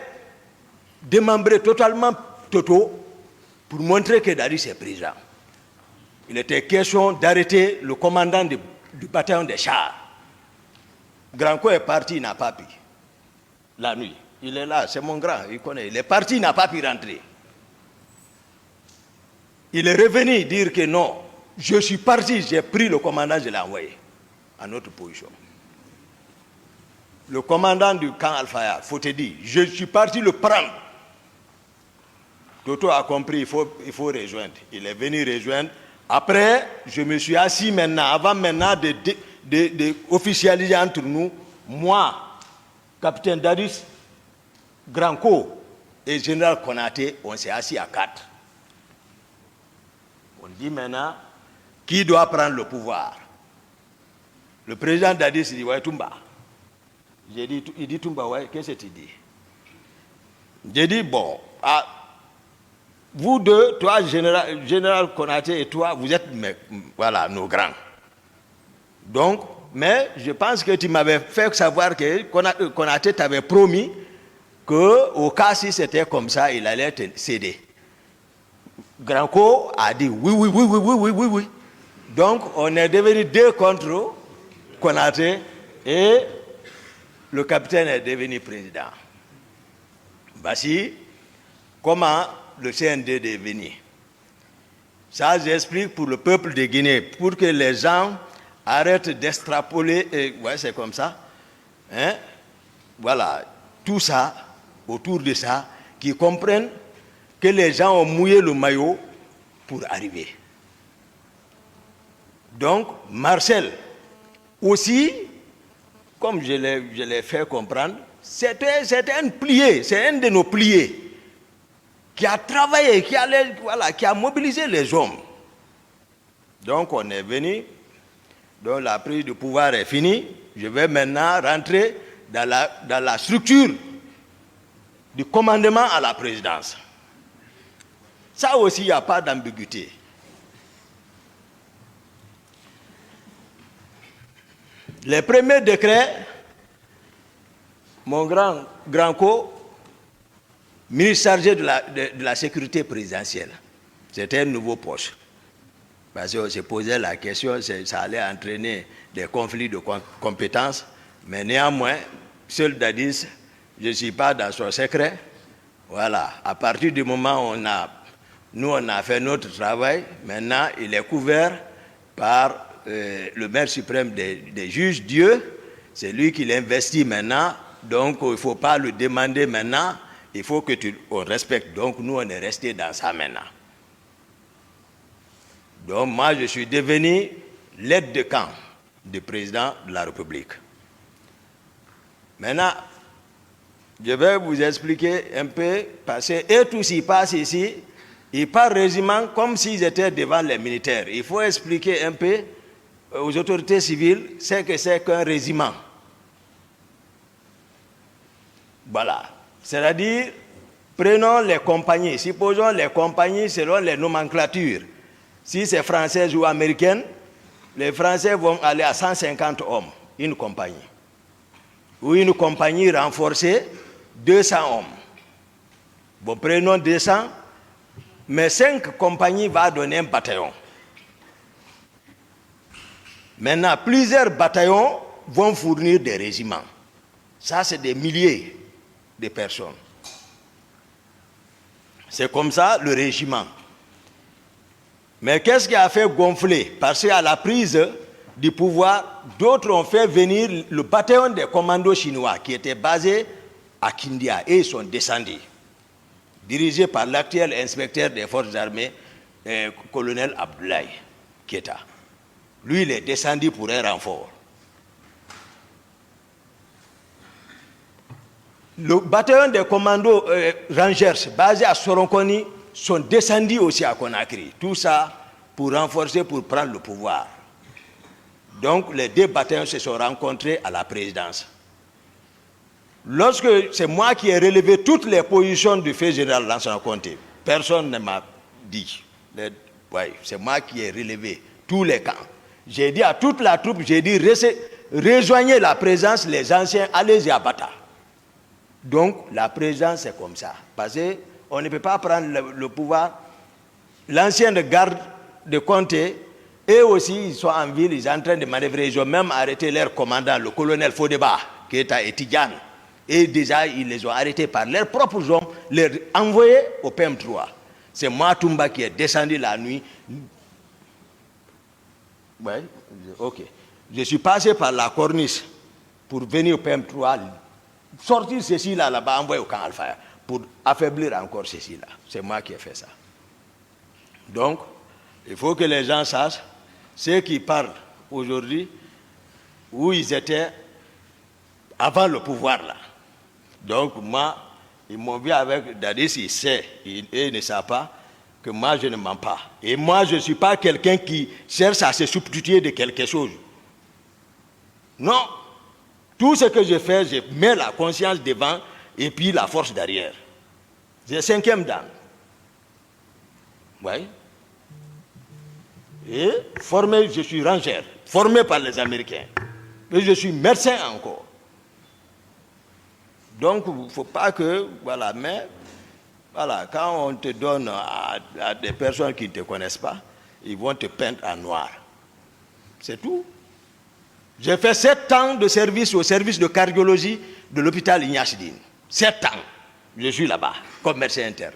démembrer totalement Toto pour montrer que Dadis est président. Il était question d'arrêter le commandant du bataillon des chars. Granco est parti, il n'a pas pu. La nuit, il est là, c'est mon grand, il connaît. Il est parti, il n'a pas pu rentrer. Il est revenu dire que non, je suis parti, j'ai pris le commandant, je l'ai envoyé à notre position. Le commandant du camp Al-Fayad, il faut te dire, je suis parti le prendre. Toto a compris, il faut rejoindre. Il est venu rejoindre. Après, je me suis assis maintenant, avant maintenant de officialiser entre nous, moi, capitaine Dadis, Granco et général Konaté, on s'est assis à 4. On dit maintenant, qui doit prendre le pouvoir? Le président Dadis dit, ouais, Toumba. Il dit, Toumba, ouais, qu'est-ce que tu dis? J'ai dit, bon, vous deux, toi, général Konaté et toi, vous êtes, voilà, nos grands. Donc, mais je pense que tu m'avais fait savoir que Konaté t'avait promis qu'au cas si c'était comme ça, il allait te céder. Granco a dit oui. Donc, on est devenu 2 contre Konaté et le capitaine est devenu président. Voici comment le CND est devenu. Ça, j'explique pour le peuple de Guinée, pour que les gens arrêtent d'extrapoler, ouais, c'est comme ça. Hein? Voilà, tout ça, autour de ça, qui comprennent que les gens ont mouillé le maillot pour arriver. Donc, Marcel, aussi, comme je l'ai fait comprendre, c'était un plié, c'est un de nos pliés qui a travaillé, qui a mobilisé les hommes. Donc, on est venu, donc la prise de pouvoir est finie. Je vais maintenant rentrer dans la structure du commandement à la présidence. Ça aussi, il n'y a pas d'ambiguïté. Les premiers décrets, mon grand co, ministre chargé de la sécurité présidentielle, c'était un nouveau poste. Parce qu'on se posait la question, ça allait entraîner des conflits de compétences, mais néanmoins, seul Dadis, je ne suis pas dans son secret. Voilà, à partir du moment où nous on a fait notre travail, maintenant il est couvert par le maire suprême des juges, Dieu, c'est lui qui l'investit maintenant, donc il ne faut pas le demander maintenant, il faut qu'on respecte. Donc nous on est resté dans ça maintenant. Donc moi je suis devenu l'aide de camp du président de la République. Maintenant, je vais vous expliquer un peu, parce que tout s'y passe ici, ils parlent régiment comme s'ils étaient devant les militaires. Il faut expliquer un peu aux autorités civiles ce que c'est qu'un régiment. Voilà. C'est-à-dire, prenons les compagnies. Supposons les compagnies selon les nomenclatures. Si c'est française ou américaine, les Français vont aller à 150 hommes, une compagnie. Ou une compagnie renforcée, 200 hommes. Bon, prenons 200, mais 5 compagnies vont donner un bataillon. Maintenant, plusieurs bataillons vont fournir des régiments. Ça, c'est des milliers de personnes. C'est comme ça le régiment. Mais qu'est-ce qui a fait gonfler? Parce qu'à la prise du pouvoir, d'autres ont fait venir le bataillon des commandos chinois qui était basé à Kindia et ils sont descendus, dirigé par l'actuel inspecteur des forces armées, colonel Abdoulaye Keita. Lui, il est descendu pour un renfort. Le bataillon des commandos Rangers basé à Soronkoni sont descendus aussi à Conakry. Tout ça pour renforcer, pour prendre le pouvoir. Donc les 2 bataillons se sont rencontrés à la présidence. Lorsque c'est moi qui ai relevé toutes les positions du fait général Lansana Conté, personne ne m'a dit. C'est moi qui ai relevé tous les camps. J'ai dit à toute la troupe, j'ai dit rejoignez la présidence, les anciens, allez-y à Bata. Donc la présidence c'est comme ça. Parce qu'on ne peut pas prendre le pouvoir. L'ancien de garde de Conté, eux aussi, ils sont en ville, ils sont en train de manœuvrer. Ils ont même arrêté leur commandant, le colonel Fodeba, qui est à Etidjan. Et déjà, ils les ont arrêtés par leurs propres hommes, les envoyés au PM3. C'est Matumba qui est descendu la nuit, Ouais, ok. Je suis passé par la corniche pour venir au PM3, sortir ceci là-bas, envoyer au camp Alpha, pour affaiblir encore ceci là. C'est moi qui ai fait ça. Donc, il faut que les gens sachent, ceux qui parlent aujourd'hui, où ils étaient avant le pouvoir là. Donc moi, ils m'ont vu avec Dadis, il sait, il ne sait pas que moi je ne mens pas. Et moi je ne suis pas quelqu'un qui cherche à se substituer de quelque chose. Non. Tout ce que je fais, je mets la conscience devant et puis la force derrière. J'ai 5e dan. Oui. Et formé, je suis rangeur, formé par les Américains. Et je suis médecin encore. Donc, il ne faut pas que, voilà, mais, voilà, quand on te donne à des personnes qui ne te connaissent pas, ils vont te peindre en noir. C'est tout. J'ai fait 7 ans de service au service de cardiologie de l'hôpital Ignachdine. 7 ans. Je suis là-bas, comme médecin interne.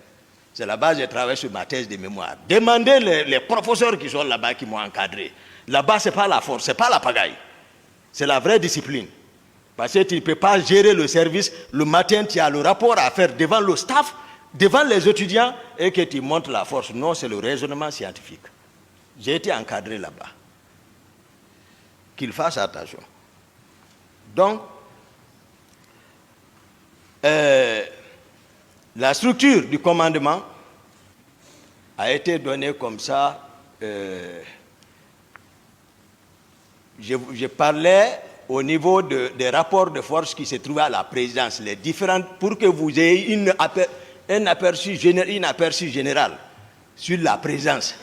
C'est là-bas que j'ai travaillé sur ma thèse de mémoire. Demandez les professeurs qui sont là-bas, qui m'ont encadré. Là-bas, ce n'est pas la force, ce n'est pas la pagaille. C'est la vraie discipline. Parce que tu ne peux pas gérer le service. Le matin, tu as le rapport à faire devant le staff, devant les étudiants, et que tu montres la force. Non, c'est le raisonnement scientifique. J'ai été encadré là-bas. Qu'il fasse attention. Donc, la structure du commandement a été donnée comme ça. Je parlais au niveau des rapports de force qui se trouvaient à la présidence, les différentes, pour que vous ayez un aperçu général sur la présence.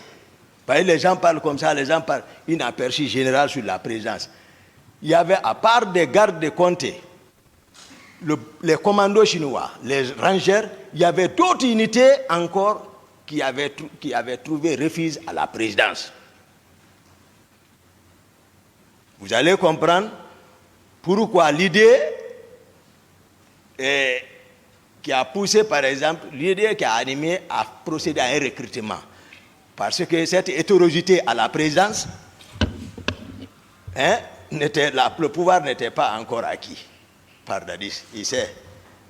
Parce que les gens parlent comme ça, les gens parlent un aperçu général sur la présence. Il y avait, à part des gardes de comté, les commandos chinois, les rangers, il y avait d'autres unités encore qui avaient trouvé refuge à la présidence. Vous allez comprendre pourquoi l'idée qui a poussé, par exemple, l'idée qui a animé à procéder à un recrutement. Parce que cette hétérogénéité à la présidence, le pouvoir n'était pas encore acquis par Dadis, il sait.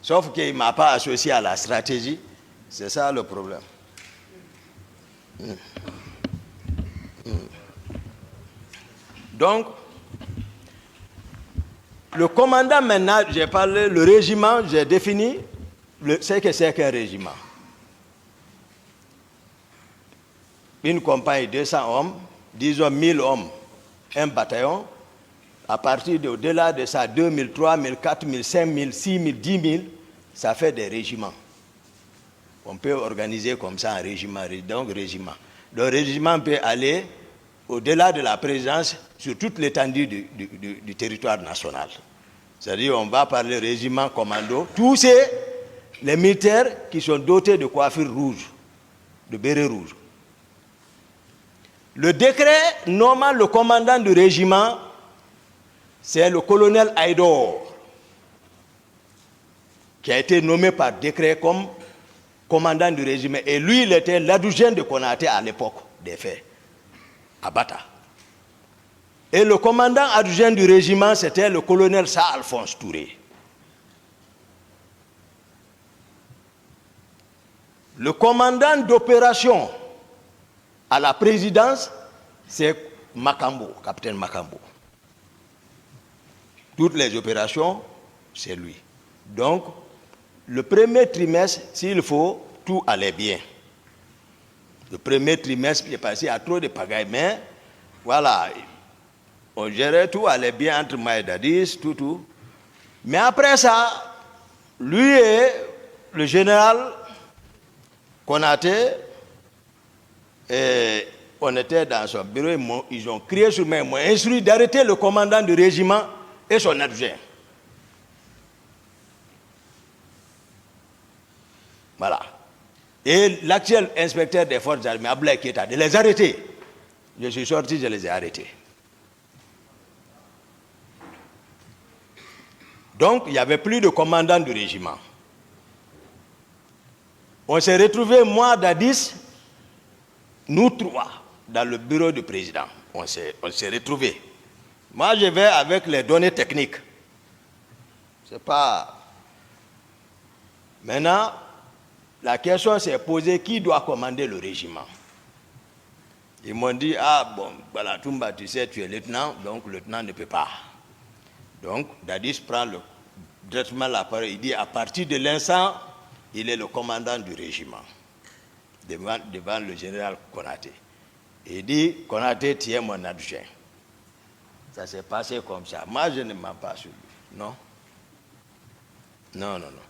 Sauf qu'il ne m'a pas associé à la stratégie. C'est ça le problème. Donc, le commandant maintenant, j'ai parlé, le régiment, j'ai défini ce que c'est qu'un régiment. Une compagnie, 200 hommes, disons 1000 hommes, un bataillon. À partir au-delà de ça, 2000, 3000, 4000, 5000, 6000, 10 000, ça fait des régiments. On peut organiser comme ça un régiment, donc régiment. Le régiment peut aller au-delà de la présence sur toute l'étendue du territoire national. C'est-à-dire, on va parler régiment, commando, tous les militaires qui sont dotés de coiffures rouges, de bérets rouges. Le décret nommant le commandant du régiment, c'est le colonel Aïdor, qui a été nommé par décret comme commandant du régiment. Et lui, il était l'adjoint de Konaté à l'époque des faits, à Bata. Et le commandant adjoint du régiment, c'était le colonel Sa Alphonse Touré. Le commandant d'opération à la présidence, c'est Makambo, capitaine Makambo. Toutes les opérations, c'est lui. Donc, le premier trimestre, s'il faut, tout allait bien. Le premier trimestre, il est passé à trop de pagaille, mais voilà, on gérait tout, allait bien entre moi et Dadis, tout. Mais après ça, lui et le général Konaté, on était dans son bureau, ils ont crié sur moi, ils m'ont instruit d'arrêter le commandant du régiment et son adjoint. Voilà. Et l'actuel inspecteur des forces armées, Ablaï Keita, de les arrêter. Je suis sorti, je les ai arrêtés. Donc, il n'y avait plus de commandant du régiment. On s'est retrouvés, moi, Dadis, nous trois, dans le bureau du président. on s'est retrouvés. Moi, je vais avec les données techniques. C'est pas... Maintenant, la question s'est posée, qui doit commander le régiment? Ils m'ont dit, ah bon, voilà, Toumba, tu sais, tu es lieutenant, donc le lieutenant ne peut pas. Donc, Dadis prend directement la parole, il dit, à partir de l'instant, il est le commandant du régiment, devant le général Konaté. Il dit, Konaté, tu es mon adjoint. Ça s'est passé comme ça. Moi, je ne mens pas sur lui. Non. Non, non, non.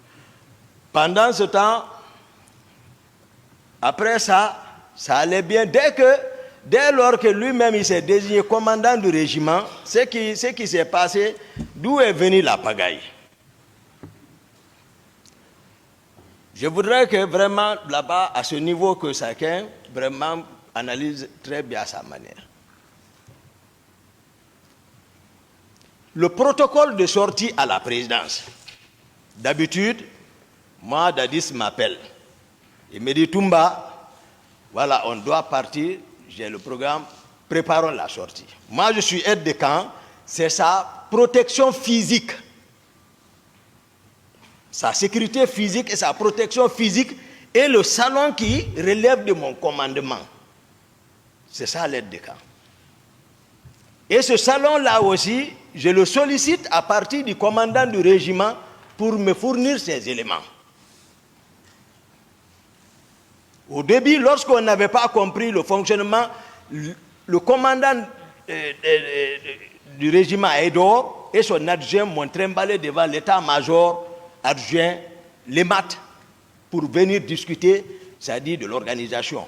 Pendant ce temps, après ça, ça allait bien. Dès lors que lui-même il s'est désigné commandant du régiment, ce qui s'est passé, d'où est venue la pagaille? Je voudrais que vraiment là-bas, à ce niveau, que chacun vraiment analyse très bien à sa manière. Le protocole de sortie à la présidence. D'habitude, moi, Dadis m'appelle. Il me dit, Toumba, voilà, on doit partir, j'ai le programme, préparons la sortie. Moi, je suis aide de camp, c'est sa protection physique. Sa sécurité physique et sa protection physique est le salon qui relève de mon commandement. C'est ça l'aide de camp. Et ce salon-là aussi, je le sollicite à partir du commandant du régiment pour me fournir ces éléments. Au début, lorsqu'on n'avait pas compris le fonctionnement, le commandant du régiment Aïdor et son adjoint m'ont trimballé devant l'état-major adjoint, les maths, pour venir discuter, c'est-à-dire de l'organisation.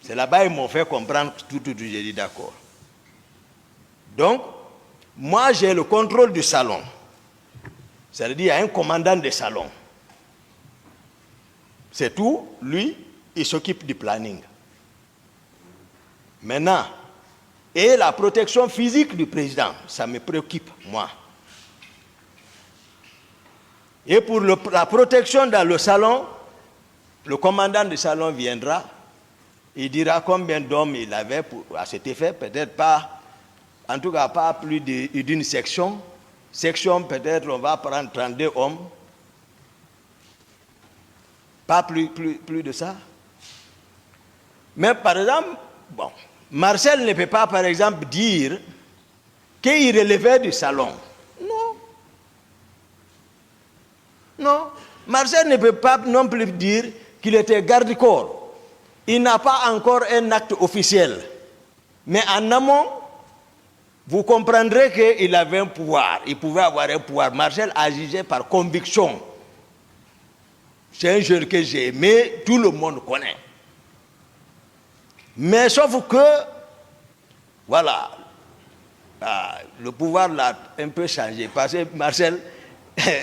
C'est là-bas qu'ils m'ont fait comprendre tout, j'ai dit d'accord. Donc, moi j'ai le contrôle du salon. C'est-à-dire il y a un commandant de salon. C'est tout, lui, il s'occupe du planning. Maintenant, et la protection physique du président, ça me préoccupe, moi. Et pour la protection dans le salon, le commandant du salon viendra, il dira combien d'hommes il avait à cet effet, peut-être pas, en tout cas pas plus d'une section. Section, peut-être on va prendre 32 hommes. Pas plus de ça. Mais par exemple, bon, Marcel ne peut pas, par exemple, dire qu'il relevait du salon. Non. Non. Marcel ne peut pas non plus dire qu'il était garde-corps. Il n'a pas encore un acte officiel. Mais en amont, vous comprendrez qu'il avait un pouvoir. Il pouvait avoir un pouvoir. Marcel agissait par conviction. C'est un jeune que j'ai aimé, tout le monde connaît. Mais sauf que, voilà, le pouvoir l'a un peu changé. Parce que Marcel,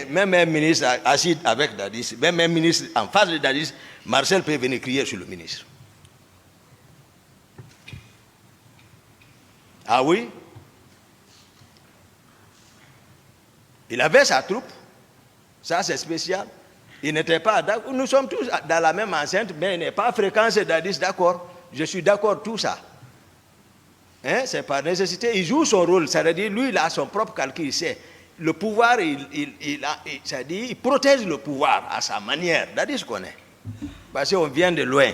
même un ministre assis avec Dadis, même un ministre en face de Dadis, Marcel peut venir crier sur le ministre. Ah oui? Il avait sa troupe. Ça, c'est spécial. Il n'était pas d'accord. Nous sommes tous dans la même enceinte, mais il n'est pas fréquent, c'est Dadis, d'accord. Je suis d'accord, tout ça. Hein? C'est par nécessité. Il joue son rôle. C'est-à-dire, lui, il a son propre calcul. Il sait. Le pouvoir, c'est-à-dire, il protège le pouvoir à sa manière. Dadis connaît. Parce qu'on vient de loin.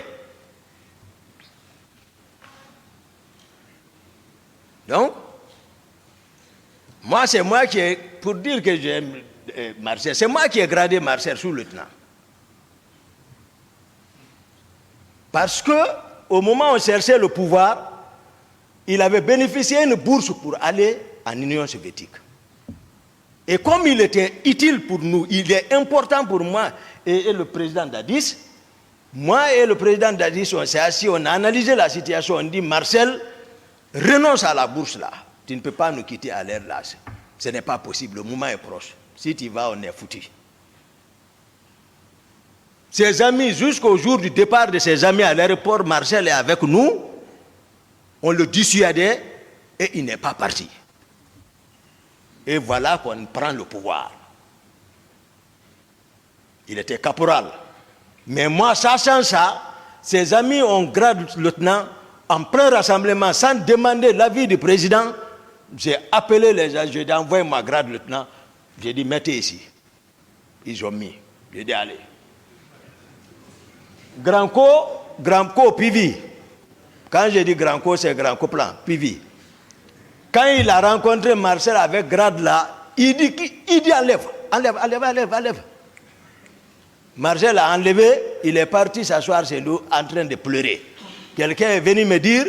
Donc, moi, c'est moi qui ai, pour dire que j'aime Marcel, c'est moi qui ai gradé Marcel sous-lieutenant. Parce que, au moment où on cherchait le pouvoir, il avait bénéficié d'une bourse pour aller en Union soviétique. Et comme il était utile pour nous, il est important pour moi et le président Dadis, moi et le président Dadis, on s'est assis, on a analysé la situation, on dit, Marcel, renonce à la bourse là. Tu ne peux pas nous quitter à l'air là. Ce n'est pas possible, le moment est proche. Si tu vas, on est foutu. Ses amis, jusqu'au jour du départ de ses amis à l'aéroport, Marcel est avec nous. On le dissuadait et il n'est pas parti. Et voilà qu'on prend le pouvoir. Il était caporal. Mais moi, sachant ça, ses amis ont grade lieutenant, en plein rassemblement, sans demander l'avis du président, j'ai appelé les gens, j'ai envoyé ma grade lieutenant, j'ai dit mettez ici. Ils ont mis. J'ai dit allez. Grand Co, Pivi. Quand j'ai dit Grand Co, c'est Grand Co plan, Pivi. Quand il a rencontré Marcel avec grade là, il dit enlève. Marcel a enlevé, il est parti s'asseoir chez nous en train de pleurer. Quelqu'un est venu me dire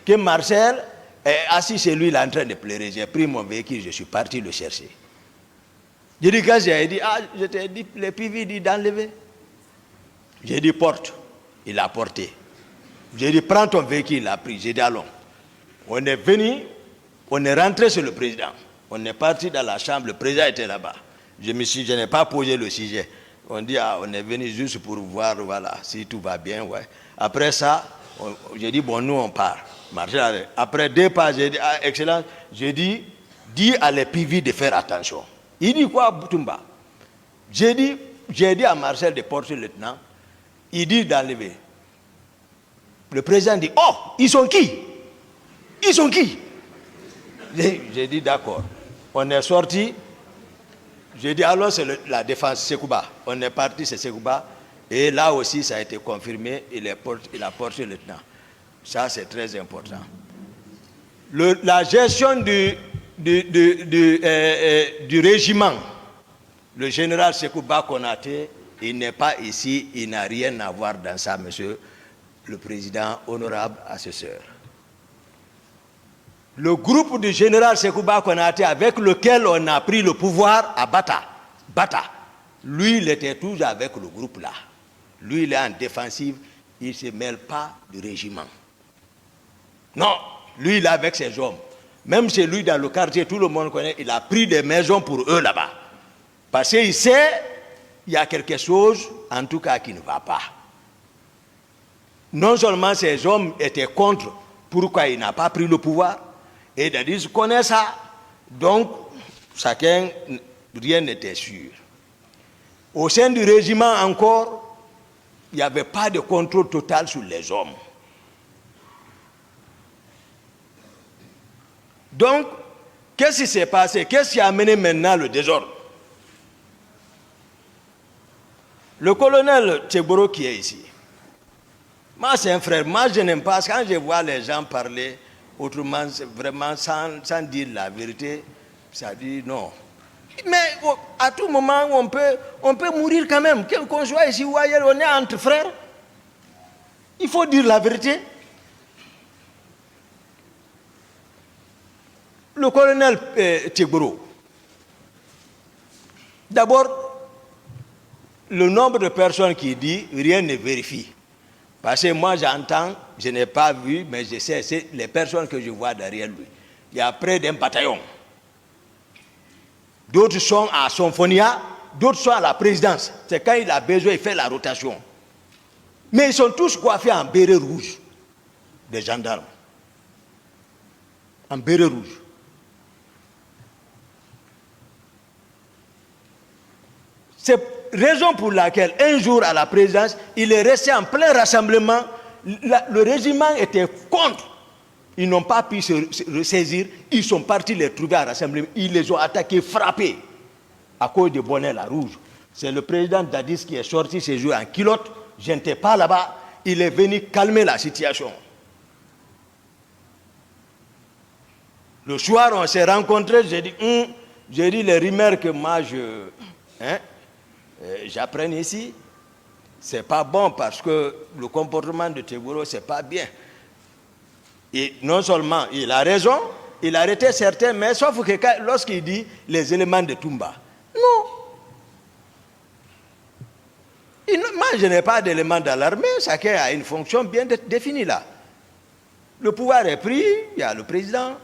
que Marcel est assis chez lui, il est en train de pleurer. J'ai pris mon véhicule, je suis parti le chercher. J'ai dit, quand j'ai dit, je t'ai dit, le PV dit d'enlever. J'ai dit, porte. Il a porté. J'ai dit, prends ton véhicule, il a pris. J'ai dit, allons. On est venu, on est rentré sur le président. On est parti dans la chambre, le président était là-bas. Je n'ai pas posé le sujet. On dit, on est venu juste pour voir, voilà, si tout va bien, ouais. Après ça, j'ai dit, bon, nous, on part. Après 2 pas, j'ai dit, excellence, j'ai dit, dis à les PV de faire attention. Il dit quoi, Boutoumba? J'ai dit à Marcel de porter le lieutenant, il dit d'enlever. Le président dit, oh, ils sont qui? Ils sont qui? J'ai dit, d'accord. On est sorti. J'ai dit, alors c'est la défense Sekouba. On est parti, c'est Sekouba. Et là aussi, ça a été confirmé, il a porté le lieutenant. Ça, c'est très important. La gestion du régiment, le général Sekouba Konaté, il n'est pas ici, il n'a rien à voir dans ça, monsieur le président, honorable assesseur. Le groupe du général Sekouba Konaté, avec lequel on a pris le pouvoir à Bata, lui, il était toujours avec le groupe là. Lui, il est en défensive, il ne se mêle pas du régiment. Non, lui, il est avec ses hommes. Même chez lui, dans le quartier, tout le monde connaît, il a pris des maisons pour eux là-bas. Parce qu'il sait, il y a quelque chose, en tout cas, qui ne va pas. Non seulement ces hommes étaient contre pourquoi il n'a pas pris le pouvoir, et ils connaissent ça, donc chacun, rien n'était sûr. Au sein du régiment encore, il n'y avait pas de contrôle total sur les hommes. Donc, qu'est-ce qui s'est passé? Qu'est-ce qui a amené maintenant le désordre? Le colonel Tcheboro qui est ici, moi c'est un frère, moi je n'aime pas, quand je vois les gens parler autrement, vraiment sans dire la vérité, ça dit non. Mais à tout moment, on peut mourir quand même, qu'on soit ici ou ailleurs, on est entre frères. Il faut dire la vérité. Le colonel Tcheboro, d'abord, le nombre de personnes qui disent rien ne vérifie. Parce que moi j'entends, je n'ai pas vu, mais je sais, c'est les personnes que je vois derrière lui. Il y a près d'un bataillon. D'autres sont à Symphonia, d'autres sont à la présidence. C'est quand il a besoin, il fait la rotation. Mais ils sont tous coiffés en béret rouge, des gendarmes. En béret rouge. C'est raison pour laquelle, un jour à la présidence, il est resté en plein rassemblement. Le régiment était contre. Ils n'ont pas pu se ressaisir. Ils sont partis les trouver à rassemblement. Ils les ont attaqués, frappés, à cause de bonnet la rouge. C'est le président Dadis qui est sorti ce jour en culotte. Je n'étais pas là-bas. Il est venu calmer la situation. Le soir, on s'est rencontrés. J'ai dit les rumeurs que moi, j'apprends ici, c'est pas bon parce que le comportement de Tcheboro, c'est pas bien. Et non seulement il a raison, il a arrêté certains, mais sauf que lorsqu'il dit les éléments de Toumba, non. Moi, je n'ai pas d'éléments dans l'armée, chacun a une fonction bien définie là. Le pouvoir est pris, il y a le président,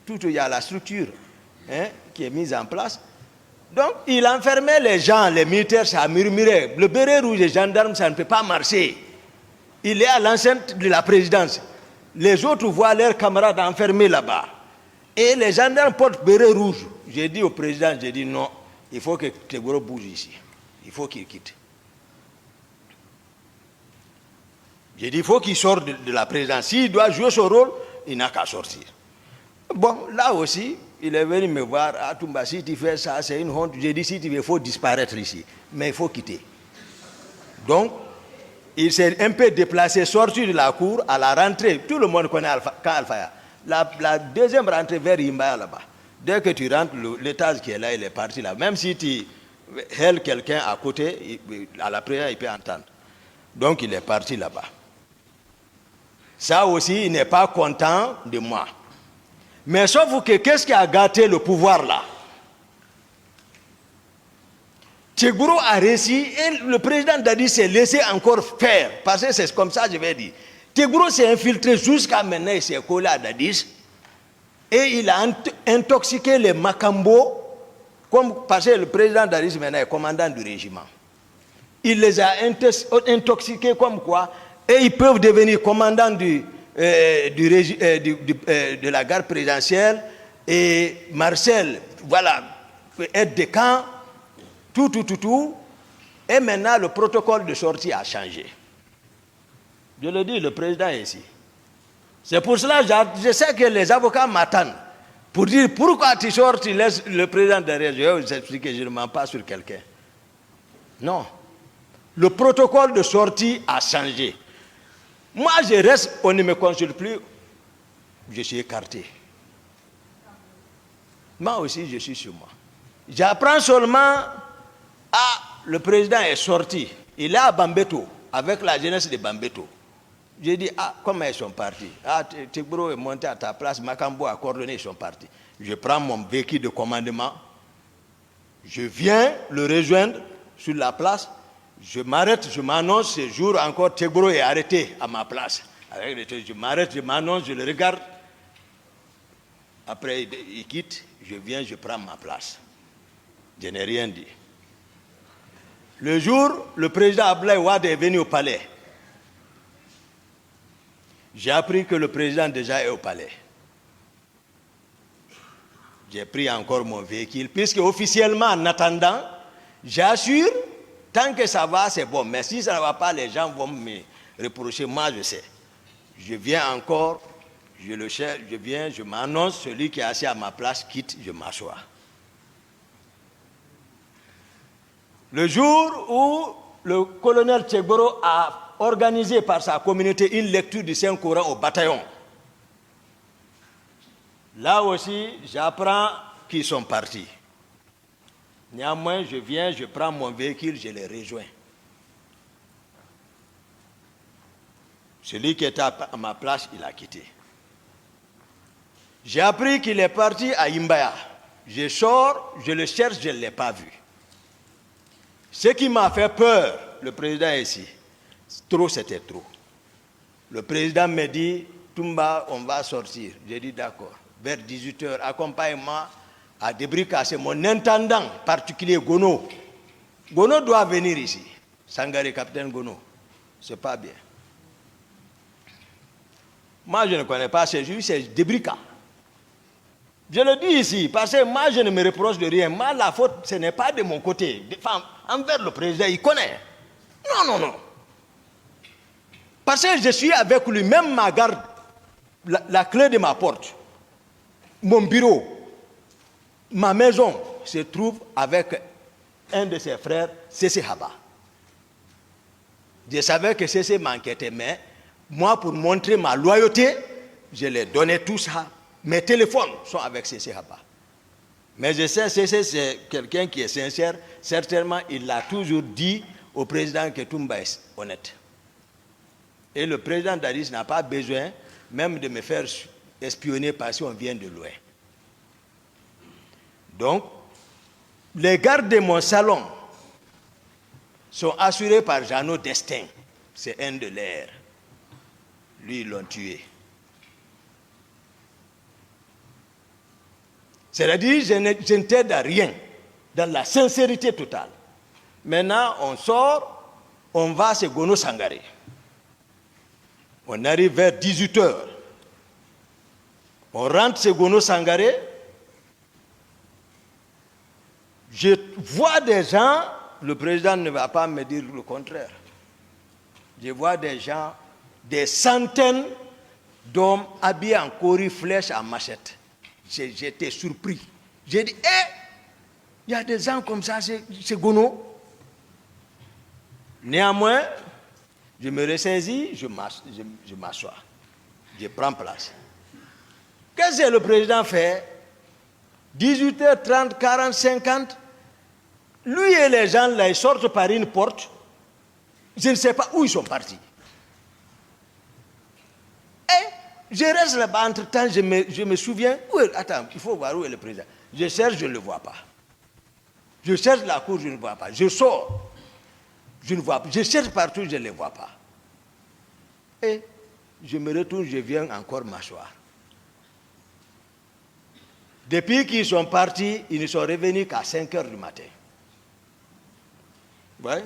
il y a la structure qui est mise en place. Donc, il enfermait les gens, les militaires, ça murmurait. Le béret rouge des gendarmes, ça ne peut pas marcher. Il est à l'enceinte de la présidence. Les autres voient leurs camarades enfermés là-bas. Et les gendarmes portent béret rouge. J'ai dit au président, j'ai dit non, il faut que Tcheboro bouge ici. Il faut qu'il quitte. J'ai dit, il faut qu'il sorte de la présidence. S'il doit jouer son rôle, il n'a qu'à sortir. Bon, là aussi, il est venu me voir, ah Toumba, si tu fais ça, c'est une honte. J'ai dit, si tu veux, il faut disparaître ici. Mais il faut quitter. Donc, il s'est un peu déplacé, sorti de la cour à la rentrée. Tout le monde connaît Alphaya. La deuxième rentrée vers Imbaya là-bas. Dès que tu rentres, l'étage qui est là, il est parti là. Même si tu hèles quelqu'un à côté, à la prière, il peut entendre. Donc, il est parti là-bas. Ça aussi, il n'est pas content de moi. Mais sauf que, qu'est-ce qui a gâté le pouvoir là? Tchegboro a réussi et le président Dadi s'est laissé encore faire. Parce que c'est comme ça, je vais dire. Tchegboro s'est infiltré jusqu'à maintenant, il s'est collé à Dadis. Et il a intoxiqué les Makambo. Parce que le président Dadis maintenant est commandant du régiment. Il les a intoxiqués comme quoi. Et ils peuvent devenir commandants de la garde présidentielle. Et Marcel, voilà, aide de camp. Tout. Et maintenant, le protocole de sortie a changé. Je le dis, le président est ici. C'est pour cela que je sais que les avocats m'attendent. Pour dire pourquoi tu sors, tu laisses le président derrière. Je vais vous expliquer, je ne mens pas sur quelqu'un. Non. Le protocole de sortie a changé. Moi, je reste, on ne me consulte plus. Je suis écarté. Moi aussi, je suis sur moi. J'apprends seulement... Ah, le président est sorti. Il est à Bambeto, avec la jeunesse de Bambeto. J'ai dit, ah, comment ils sont partis? Ah, Tchegboro est monté à ta place, Makambo a coordonné, ils sont partis. Je prends mon véhicule de commandement, je viens le rejoindre sur la place, je m'arrête, je m'annonce, ce jour encore, Tchegboro est arrêté à ma place. Je m'arrête, je m'annonce, je le regarde. Après, il quitte, je viens, je prends ma place. Je n'ai rien dit. Le jour, le président Abdoulaye Wade est venu au palais. J'ai appris que le président déjà est au palais. J'ai pris encore mon véhicule, puisque officiellement, en attendant, j'assure, tant que ça va, c'est bon. Mais si ça ne va pas, les gens vont me reprocher. Moi, je sais. Je viens encore, je le cherche, je viens, je m'annonce, celui qui est assis à ma place quitte, je m'assois. Le jour où le colonel Tchegboro a organisé par sa communauté une lecture du Saint-Coran au bataillon, là aussi, j'apprends qu'ils sont partis. Néanmoins, je viens, je prends mon véhicule, je les rejoins. Celui qui était à ma place, il a quitté. J'ai appris qu'il est parti à Imbaya. Je sors, je le cherche, je ne l'ai pas vu. Ce qui m'a fait peur, le président est ici. Trop, c'était trop. Le président me dit, Toumba, on va sortir. J'ai dit d'accord. Vers 18h, accompagne-moi à débricaser mon intendant particulier, Gono. Gono doit venir ici. Sangaré, capitaine Gono. C'est pas bien. Moi, je ne connais pas ces juges, c'est débrica. Je le dis ici, parce que moi, je ne me reproche de rien. Moi, la faute, ce n'est pas de mon côté. Enfin, envers le président, il connaît. Non. Parce que je suis avec lui, même ma garde, la clé de ma porte, mon bureau, ma maison se trouve avec un de ses frères, Cécé Haba. Je savais que Cécé m'enquêtait, mais moi, pour montrer ma loyauté, je lui ai donné tout ça. Mes téléphones sont avec Cécé Haba. Mais je sais, Cécé, c'est quelqu'un qui est sincère. Certainement, il l'a toujours dit au président que Toumba est honnête. Et le président Dadis n'a pas besoin même de me faire espionner parce qu'on vient de loin. Donc, les gardes de mon salon sont assurés par Jeannot Destin. C'est un de leurs. Lui, ils l'ont tué. C'est-à-dire, je ne t'aide à rien, dans la sincérité totale. Maintenant, on sort, on va à Gono Sangaré. On arrive vers 18h. On rentre chez Gono Sangaré. Je vois des gens, le président ne va pas me dire le contraire. Je vois des gens des centaines d'hommes habillés en cori, flèches, en machette. J'étais surpris. J'ai dit, il y a des gens comme ça, c'est gono. Néanmoins, je me ressaisis, je m'assois. Je prends place. Qu'est-ce que le président fait? 18h30, 40, 50. Lui et les gens là, ils sortent par une porte. Je ne sais pas où ils sont partis. Et je reste là-bas, entre-temps, je me souviens. Attends, il faut voir où est le président. Je cherche, je ne le vois pas. Je cherche la cour, je ne le vois pas. Je sors, je ne vois pas. Je cherche partout, je ne le vois pas. Et je me retourne, je viens encore m'asseoir. Depuis qu'ils sont partis, ils ne sont revenus qu'à 5 heures du matin. Ouais.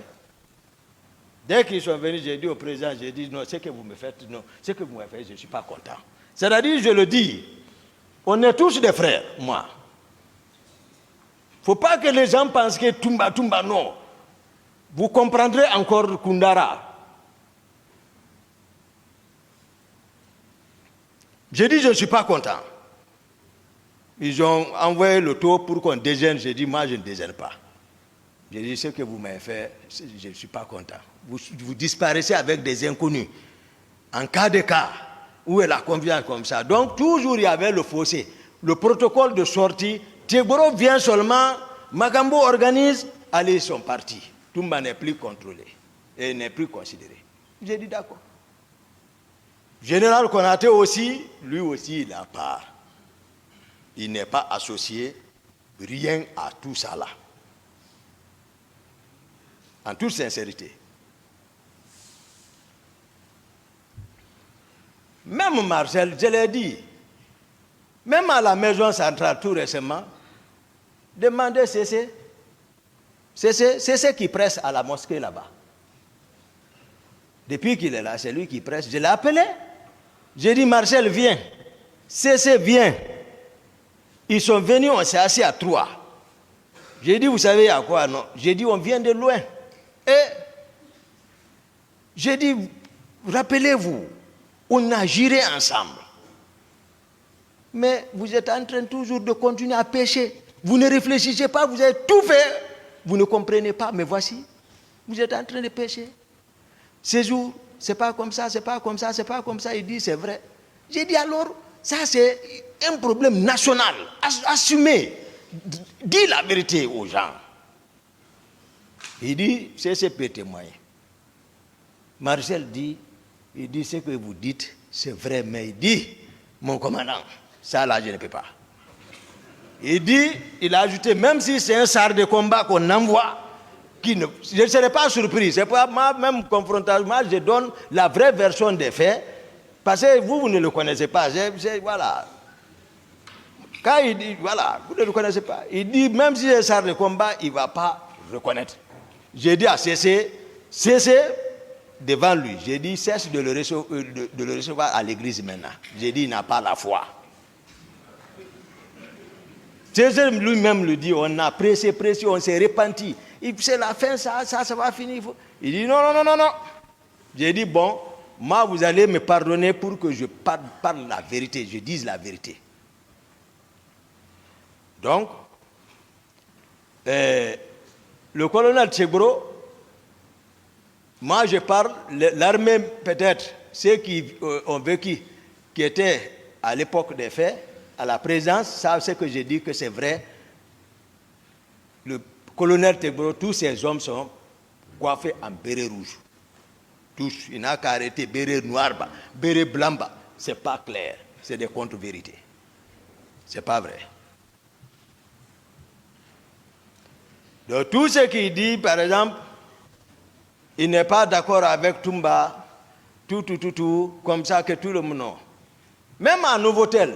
Dès qu'ils sont venus, j'ai dit au président, j'ai dit, non, ce que vous me faites, non, ce que vous me faites, je ne suis pas content. C'est-à-dire, je le dis, on est tous des frères, moi. Il ne faut pas que les gens pensent que Toumba, non. Vous comprendrez encore Koundara. J'ai dit, je ne suis pas content. Ils ont envoyé le taux pour qu'on déjeune. J'ai dit, moi, je ne déjeune pas. J'ai dit, ce que vous m'avez fait, je ne suis pas content. Vous disparaissez avec des inconnus. En cas de cas, où est la confiance comme ça? Donc, toujours, il y avait le fossé. Le protocole de sortie, Tegboro vient seulement, Magambo organise, allez, ils sont partis. Toumba n'est plus contrôlé et n'est plus considéré. J'ai dit, d'accord. Général Konaté aussi, lui aussi, il a part. Il n'est pas associé rien à tout ça là. En toute sincérité. Même Marcel, je l'ai dit, même à la maison centrale tout récemment, demandez CC. CC qui presse à la mosquée là-bas. Depuis qu'il est là, c'est lui qui presse. Je l'ai appelé. J'ai dit, Marcel, viens. CC, viens. Ils sont venus, on s'est assis à 3. J'ai dit, vous savez à quoi? Non. J'ai dit, on vient de loin. Et j'ai dit, rappelez-vous, on a géré ensemble. Mais vous êtes en train toujours de continuer à pécher. Vous ne réfléchissez pas, vous avez tout fait. Vous ne comprenez pas, mais voici, vous êtes en train de pécher. Ces jours, c'est pas comme ça, c'est pas comme ça, c'est pas comme ça. Il dit, c'est vrai. J'ai dit, alors, ça c'est un problème national. Assumez. Dis la vérité aux gens. Il dit, c'est peut témoigner. Marcel dit, il dit, ce que vous dites, c'est vrai, mais il dit, mon commandant, ça là, je ne peux pas. Il dit, il a ajouté, même si c'est un char de combat qu'on envoie, je ne serais pas surpris. C'est pas moi, même confrontation, moi, je donne la vraie version des faits, parce que vous ne le connaissez pas. Voilà. Quand il dit, voilà, vous ne le connaissez pas. Il dit, même si c'est un char de combat, il ne va pas reconnaître. J'ai dit à CC devant lui, j'ai dit, cesse de le recevoir à l'église maintenant. J'ai dit, il n'a pas la foi. César lui-même le dit, on a pressé, on s'est repenti. C'est la fin, ça va finir. Il dit, non. J'ai dit, bon, moi, vous allez me pardonner pour que je parle la vérité, je dise la vérité. Donc, le colonel Tegboro, moi je parle, l'armée peut-être, ceux qui ont vécu, qui étaient à l'époque des faits, à la présence, savent ce que je dis que c'est vrai. Le colonel Tegboro, tous ces hommes sont coiffés en béret rouge. Tous, il n'a qu'à arrêter béret noir, béret blanc, c'est pas clair, c'est des contre-vérités. C'est pas vrai. Donc tout ce qu'il dit, par exemple, il n'est pas d'accord avec Toumba, tout, comme ça que tout le monde. Non. Même à Novotel,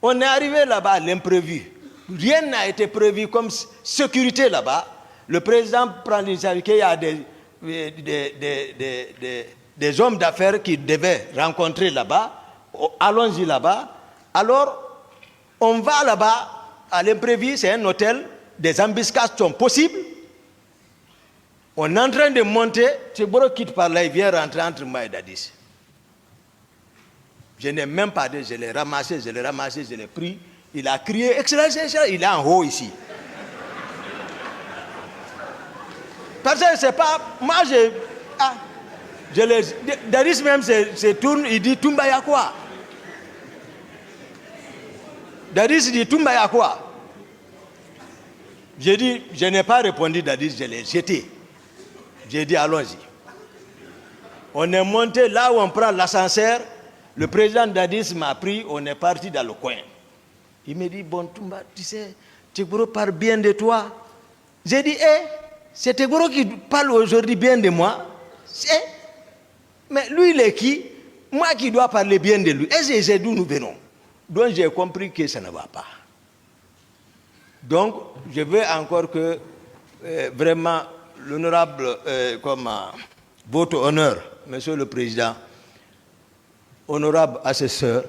on est arrivé là-bas à l'imprévu. Rien n'a été prévu comme sécurité là-bas. Le président prend l'initiative qu'il y a des hommes d'affaires qui devaient rencontrer là-bas. Allons-y là-bas. Alors, on va là-bas à l'imprévu, c'est un hôtel. Des embuscades sont possibles. On est en train de monter, Tchegboro quitte par là, il vient rentrer entre moi et Dadis. Je n'ai même pas dit, je l'ai ramassé, je l'ai pris. Il a crié, Excellence, il est en haut ici. Parce que c'est pas, moi Dadis même se tourne, il dit, Toumba y'a quoi? Dadis dit, Toumba y'a quoi? J'ai dit, je n'ai pas répondu, Dadis, je l'ai jeté. J'ai dit, allons-y. On est monté là où on prend l'ascenseur. Le président Dadis m'a pris, on est parti dans le coin. Il me dit, bon, Toumba, tu sais, Tchegboro parle bien de toi. J'ai dit, c'est Tchegboro qui parle aujourd'hui bien de moi. Mais lui, il est qui? Moi qui dois parler bien de lui. Et c'est d'où nous venons. Donc j'ai compris que ça ne va pas. Donc, je veux encore que vraiment l'honorable, votre honneur, Monsieur le Président, honorable assesseur,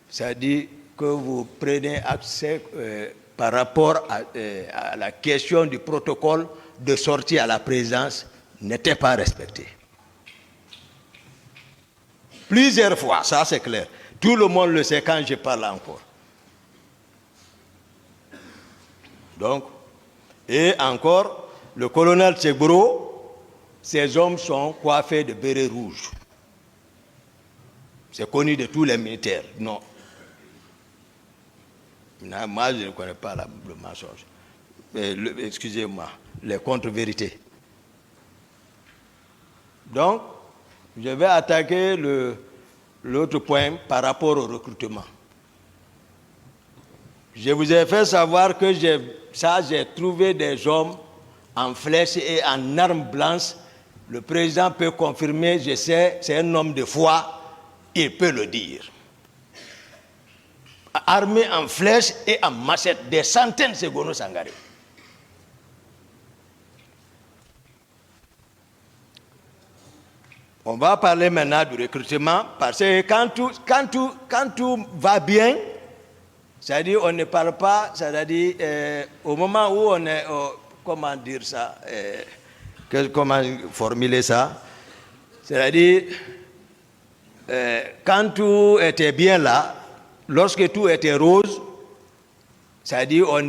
ça dit que vous prenez accès par rapport à la question du protocole de sortie à la présidence n'était pas respecté. Plusieurs fois, ça c'est clair. Tout le monde le sait quand je parle encore. Donc, et encore, le colonel Tchegboro, ses hommes sont coiffés de bérets rouges. C'est connu de tous les militaires. Non. Moi, je ne connais pas le mensonge. Excusez-moi, les contre-vérités. Donc, je vais attaquer l'autre point par rapport au recrutement. Je vous ai fait savoir que j'ai trouvé des hommes en flèche et en armes blanches. Le président peut confirmer, je sais, c'est un homme de foi, il peut le dire. Armés en flèche et en machette, des centaines de Ségono Sangaré. On va parler maintenant du recrutement, parce que quand tout va bien, c'est-à-dire on ne parle pas, c'est-à-dire au moment où on est, comment dire ça, comment formuler ça, c'est-à-dire quand tout était bien là, lorsque tout était rose, c'est-à-dire on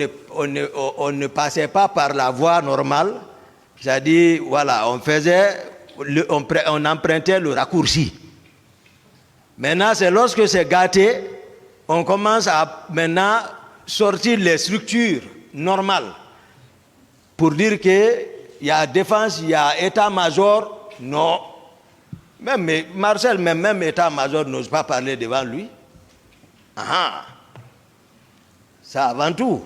ne passait pas par la voie normale, c'est-à-dire voilà, on empruntait le raccourci. Maintenant, c'est lorsque c'est gâté, on commence à maintenant sortir les structures normales pour dire qu'il y a défense, il y a état-major. Non. Même Marcel, même état-major n'ose pas parler devant lui. Ah, ça avant tout.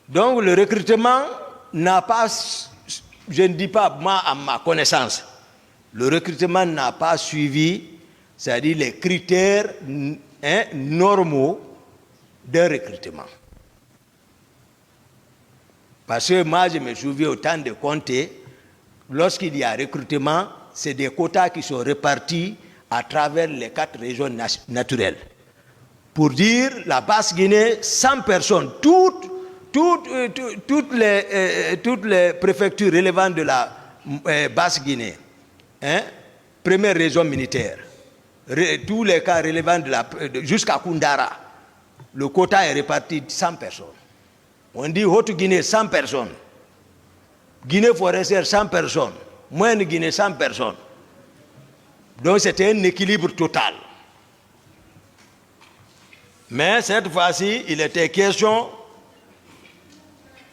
Donc le recrutement n'a pas, je ne dis pas moi à ma connaissance, le recrutement n'a pas suivi, c'est-à-dire les critères normaux de recrutement. Parce que moi je me souviens au temps de Comté, lorsqu'il y a recrutement, c'est des quotas qui sont répartis à travers les 4 régions naturelles. Pour dire, la Basse-Guinée, 100 personnes, toutes les préfectures relevantes de la Basse-Guinée, première région militaire, tous les cas relevant jusqu'à Koundara, le quota est réparti de 100 personnes. On dit Haute-Guinée, 100 personnes. Guinée forestière, 100 personnes. Moyenne Guinée, 100 personnes. Donc c'était un équilibre total. Mais cette fois-ci, il était question,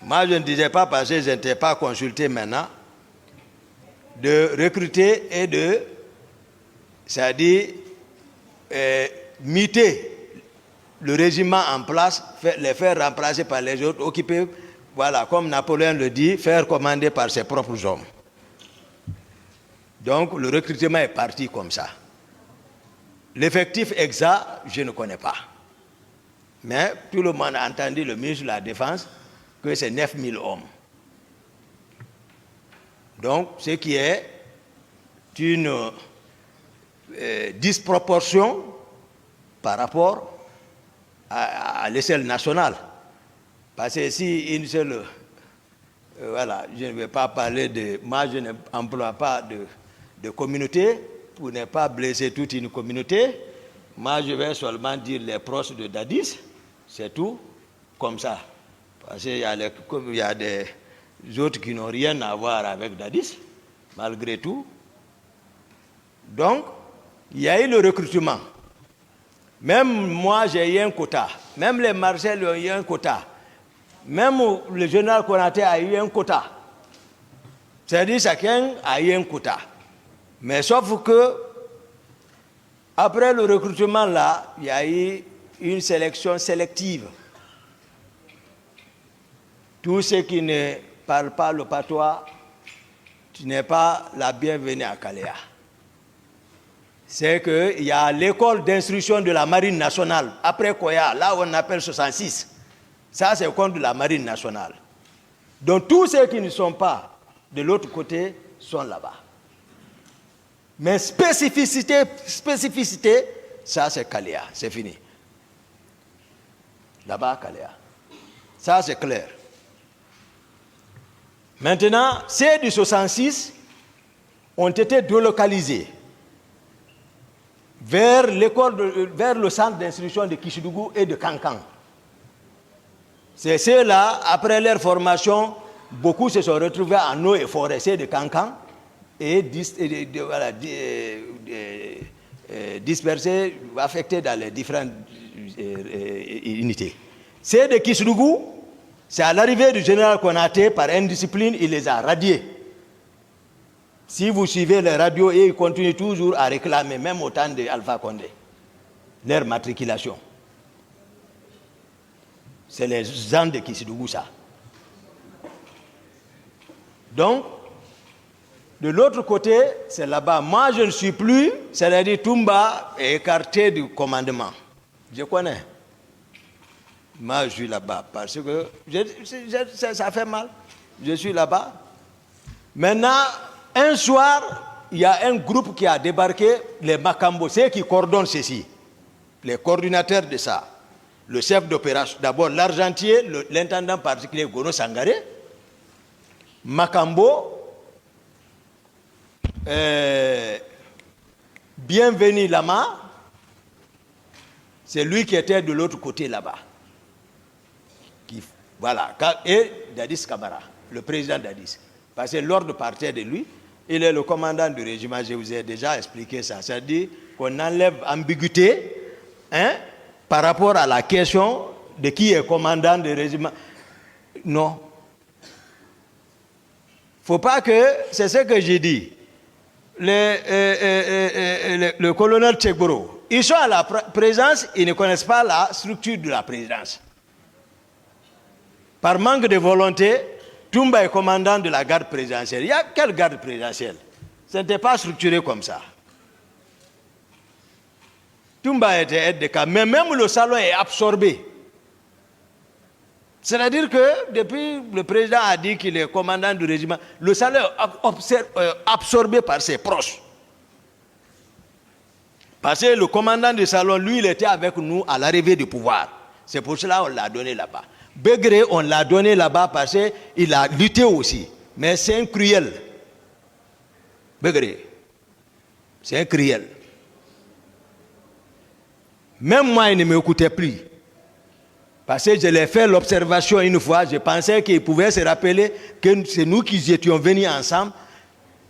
moi je ne disais pas parce que je n'étais pas consulté maintenant, de recruter et de, c'est-à-dire, muter le régiment en place, les faire remplacer par les autres, occuper, voilà, comme Napoléon le dit, faire commander par ses propres hommes. Donc le recrutement est parti comme ça. L'effectif exact, je ne connais pas. Mais tout le monde a entendu le ministre de la Défense que c'est 9000 hommes. Donc, ce qui est une disproportion par rapport à l'échelle nationale. Parce que si une seule voilà, je ne vais pas parler de... Moi, je n'emploie pas de communauté pour ne pas blesser toute une communauté. Moi, je vais seulement dire les proches de Dadis, c'est tout, comme ça. Parce qu'il y a des autres qui n'ont rien à voir avec Dadis, malgré tout. Donc, il y a eu le recrutement. Même moi, j'ai eu un quota. Même les Marcel ont eu un quota. Même le général Konaté a eu un quota. C'est-à-dire chacun a eu un quota. Mais sauf que, après le recrutement là, il y a eu une sélection sélective. Tous ceux qui ne parlent pas le patois, tu n'es pas la bienvenue à Kaléa. C'est qu'il y a l'école d'instruction de la Marine nationale, après Koya, là où on appelle 66. Ça, c'est le compte de la Marine nationale. Donc, tous ceux qui ne sont pas de l'autre côté sont là-bas. Mais spécificité, ça, c'est Kaléa, c'est fini. Là-bas, Kaléa. Ça, c'est clair. Maintenant, ceux du 66 ont été délocalisés vers le centre d'instruction de Kishidougou et de Kankan. C'est ceux-là, après leur formation, beaucoup se sont retrouvés en eau et forêt, c'est de Kankan, et dispersés, affectés dans les différentes unités. C'est de Kishidougou, c'est à l'arrivée du général Konaté, par indiscipline, il les a radiés. Si vous suivez les radios, et ils continuent toujours à réclamer, même au temps d'Alpha Condé, leur matriculation. C'est les gens de Kishidougou, ça. Donc, de l'autre côté, c'est là-bas. Moi, je ne suis plus, c'est-à-dire Toumba est écarté du commandement. Je connais. Moi, je suis là-bas parce que ça fait mal. Je suis là-bas. Maintenant, un soir, il y a un groupe qui a débarqué, les Makambo, ceux qui coordonnent ceci, les coordinateurs de ça. Le chef d'opération, d'abord l'argentier, l'intendant particulier Gono Sangaré, Makambo, Bienvenu Lama, c'est lui qui était de l'autre côté là-bas. Voilà, et Dadis Kamara, le président Dadis. Parce que l'ordre partait de lui, il est le commandant du régiment, je vous ai déjà expliqué ça. C'est-à-dire qu'on enlève ambiguïté, hein, par rapport à la question de qui est commandant du régiment. Non. Il ne faut pas que, c'est ce que j'ai dit, le colonel Tchegboro, ils sont à la présidence, ils ne connaissent pas la structure de la présidence. Par manque de volonté, Toumba est commandant de la garde présidentielle. Il y a quelle garde présidentielle? Ce n'était pas structuré comme ça. Toumba était aide de camp, mais même le salon est absorbé. C'est-à-dire que depuis le président a dit qu'il est commandant du régiment, le salon est absorbé par ses proches. Parce que le commandant du salon, lui, il était avec nous à l'arrivée du pouvoir. C'est pour cela qu'on l'a donné là-bas. Begré, on l'a donné là-bas parce qu'il a lutté aussi. Mais c'est un cruel. Begré, c'est un cruel. Même moi, il ne m'écoutait plus. Parce que je l'ai fait l'observation une fois, je pensais qu'il pouvait se rappeler que c'est nous qui étions venus ensemble.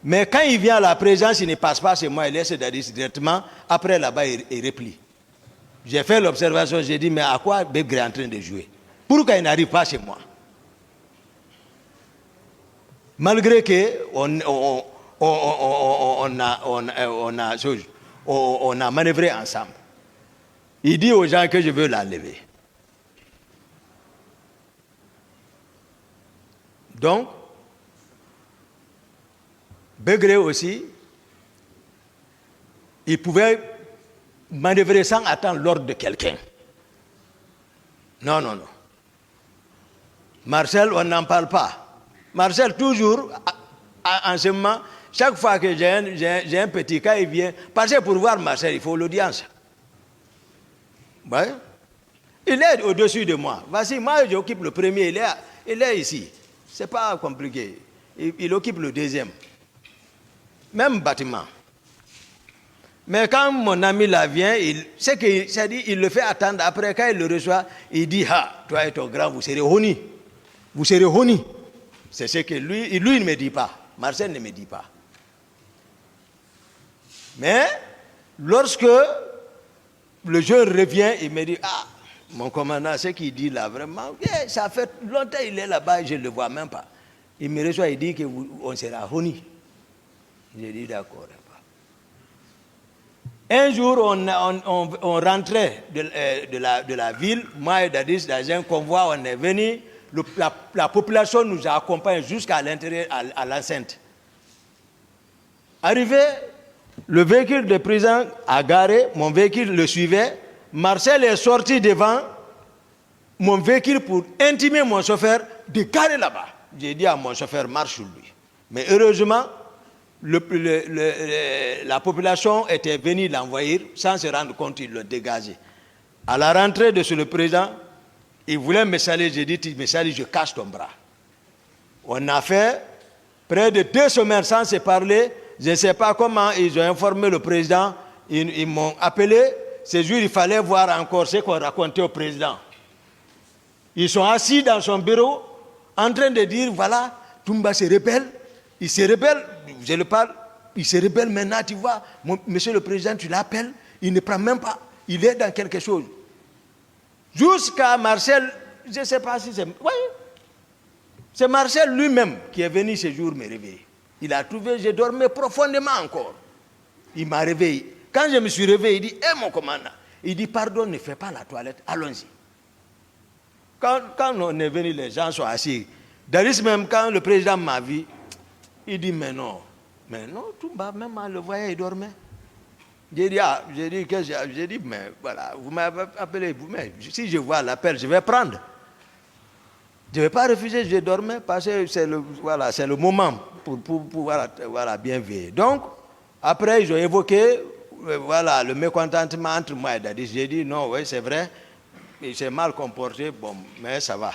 Mais quand il vient à la présence, il ne passe pas chez moi, il laisse Dadis directement. Après, là-bas, il replie. J'ai fait l'observation, j'ai dit, mais à quoi Begré est en train de jouer? Pourquoi il n'arrive pas chez moi? Malgré qu'on a manœuvré ensemble. Il dit aux gens que je veux l'enlever. Donc, Begré aussi, il pouvait manœuvrer sans attendre l'ordre de quelqu'un. Non, non, non. Marcel, on n'en parle pas. Marcel, toujours, en ce moment, chaque fois que j'ai un petit cas, il vient. Parce que pour voir Marcel, il faut l'audience. Ouais. Il est au-dessus de moi. Voici, moi, j'occupe le premier, il est ici. C'est pas compliqué. Il occupe le deuxième. Même bâtiment. Mais quand mon ami là vient, il le fait attendre. Après, quand il le reçoit, il dit, ah, toi et ton grand, vous serez honni. Vous serez honni. C'est ce que lui, il ne me dit pas. Marcel ne me dit pas. Mais, lorsque le jeune revient, il me dit, ah, mon commandant, ce qu'il dit là, vraiment, ça fait longtemps qu'il est là-bas, je ne le vois même pas. Il me reçoit, il dit qu'on sera honni. J'ai dit, d'accord. Un jour, on rentrait de la ville, moi et Dadis, dans un convoi, on est venu, la population nous a accompagnés jusqu'à l'intérieur, à l'enceinte. Arrivé, le véhicule de président a garé, mon véhicule le suivait, Marcel est sorti devant mon véhicule pour intimer mon chauffeur de garer là-bas. J'ai dit à mon chauffeur, marche sur lui. Mais heureusement, la population était venue l'envahir, sans se rendre compte, ils l'ont dégagé. À la rentrée de chez le président, il voulait me saluer, j'ai dit, tu me salues, je cache ton bras. On a fait près de 2 semaines sans se parler, je ne sais pas comment ils ont informé le président, ils m'ont appelé, ces jours il fallait voir encore ce qu'on racontait au président. Ils sont assis dans son bureau, en train de dire, voilà, Toumba se rebelle, il se rebelle, je le parle, il se rebelle maintenant, tu vois, monsieur le président, tu l'appelles, il ne prend même pas, il est dans quelque chose. Jusqu'à Marcel, je ne sais pas si c'est... Oui, c'est Marcel lui-même qui est venu ce jour me réveiller. Il a trouvé, je dormais profondément encore. Il m'a réveillé. Quand je me suis réveillé, il dit, hé mon commandant, il dit, pardon, ne fais pas la toilette, allons-y. Quand on est venu, les gens sont assis. Daris même, quand le président m'a vu, il dit, mais non, Toumba, même à le voyer, il dormait. J'ai dit, mais voilà, vous m'avez appelé, mais si je vois l'appel, je vais prendre. Je ne vais pas refuser, je dormais, parce que c'est le moment pour bien veiller. Donc, après, ils ont évoqué le mécontentement entre moi et Dadis. J'ai dit, non, oui, c'est vrai, il s'est mal comporté, bon, mais ça va.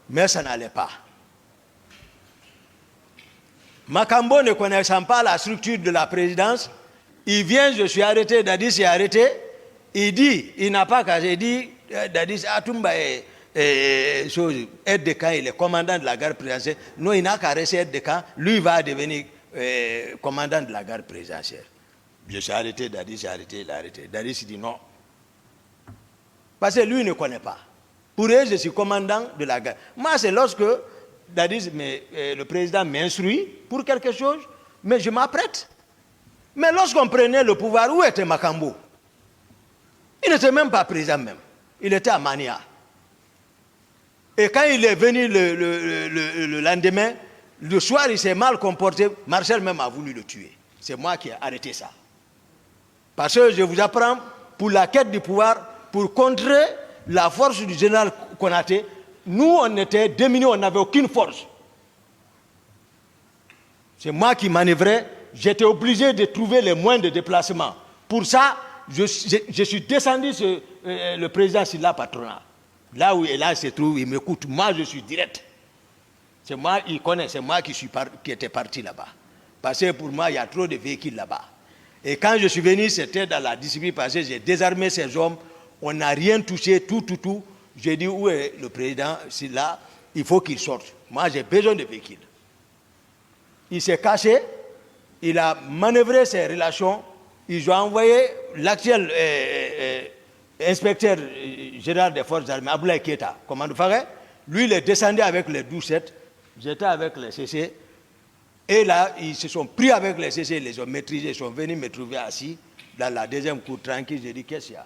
Mais ça n'allait pas. Makambo, ne connaissant pas la structure de la présidence, il vient, je suis arrêté, Dadis est arrêté, il dit, il n'a pas qu'à, j'ai dit, Dadis, Toumba est aide de camp, il est commandant de la garde présidentielle. Non, il n'a qu'à rester aide de camp, lui va devenir commandant de la garde présidentielle. Je suis arrêté, Dadis est arrêté, il est arrêté. Dadis dit non. Parce que lui ne connaît pas. Pour eux, je suis commandant de la garde. Moi, c'est lorsque Dadis, le président m'instruit pour quelque chose, mais je m'apprête. Mais lorsqu'on prenait le pouvoir, où était Makambo? Il n'était même pas président même. Il était à Mania. Et quand il est venu le lendemain, le soir, il s'est mal comporté. Marcel même a voulu le tuer. C'est moi qui ai arrêté ça. Parce que je vous apprends, pour la quête du pouvoir, pour contrer la force du général Konaté, nous, on était démunis, on n'avait aucune force. C'est moi qui manœuvrais. J'étais obligé de trouver les moyens de déplacement. Pour ça, je suis descendu sur le président Silla Patronat. Là où il se trouve, il m'écoute. Moi, je suis direct. C'est moi, il connaît, c'est moi qui étais parti là-bas. Parce que pour moi, il y a trop de véhicules là-bas. Et quand je suis venu, c'était dans la discipline, parce que j'ai désarmé ces hommes. On n'a rien touché, tout. J'ai dit, où est le président Silla? Il faut qu'il sorte. Moi, j'ai besoin de véhicules. Il s'est caché. Il a manœuvré ses relations. Ils ont envoyé l'actuel inspecteur général des forces armées, Aboulaye Keita, commandant Faré. Lui, il est descendu avec les 12-7. J'étais avec les CC. Et là, ils se sont pris avec les CC, ils les ont maîtrisés. Ils sont venus me trouver assis dans la deuxième cour tranquille. J'ai dit, qu'est-ce qu'il y a?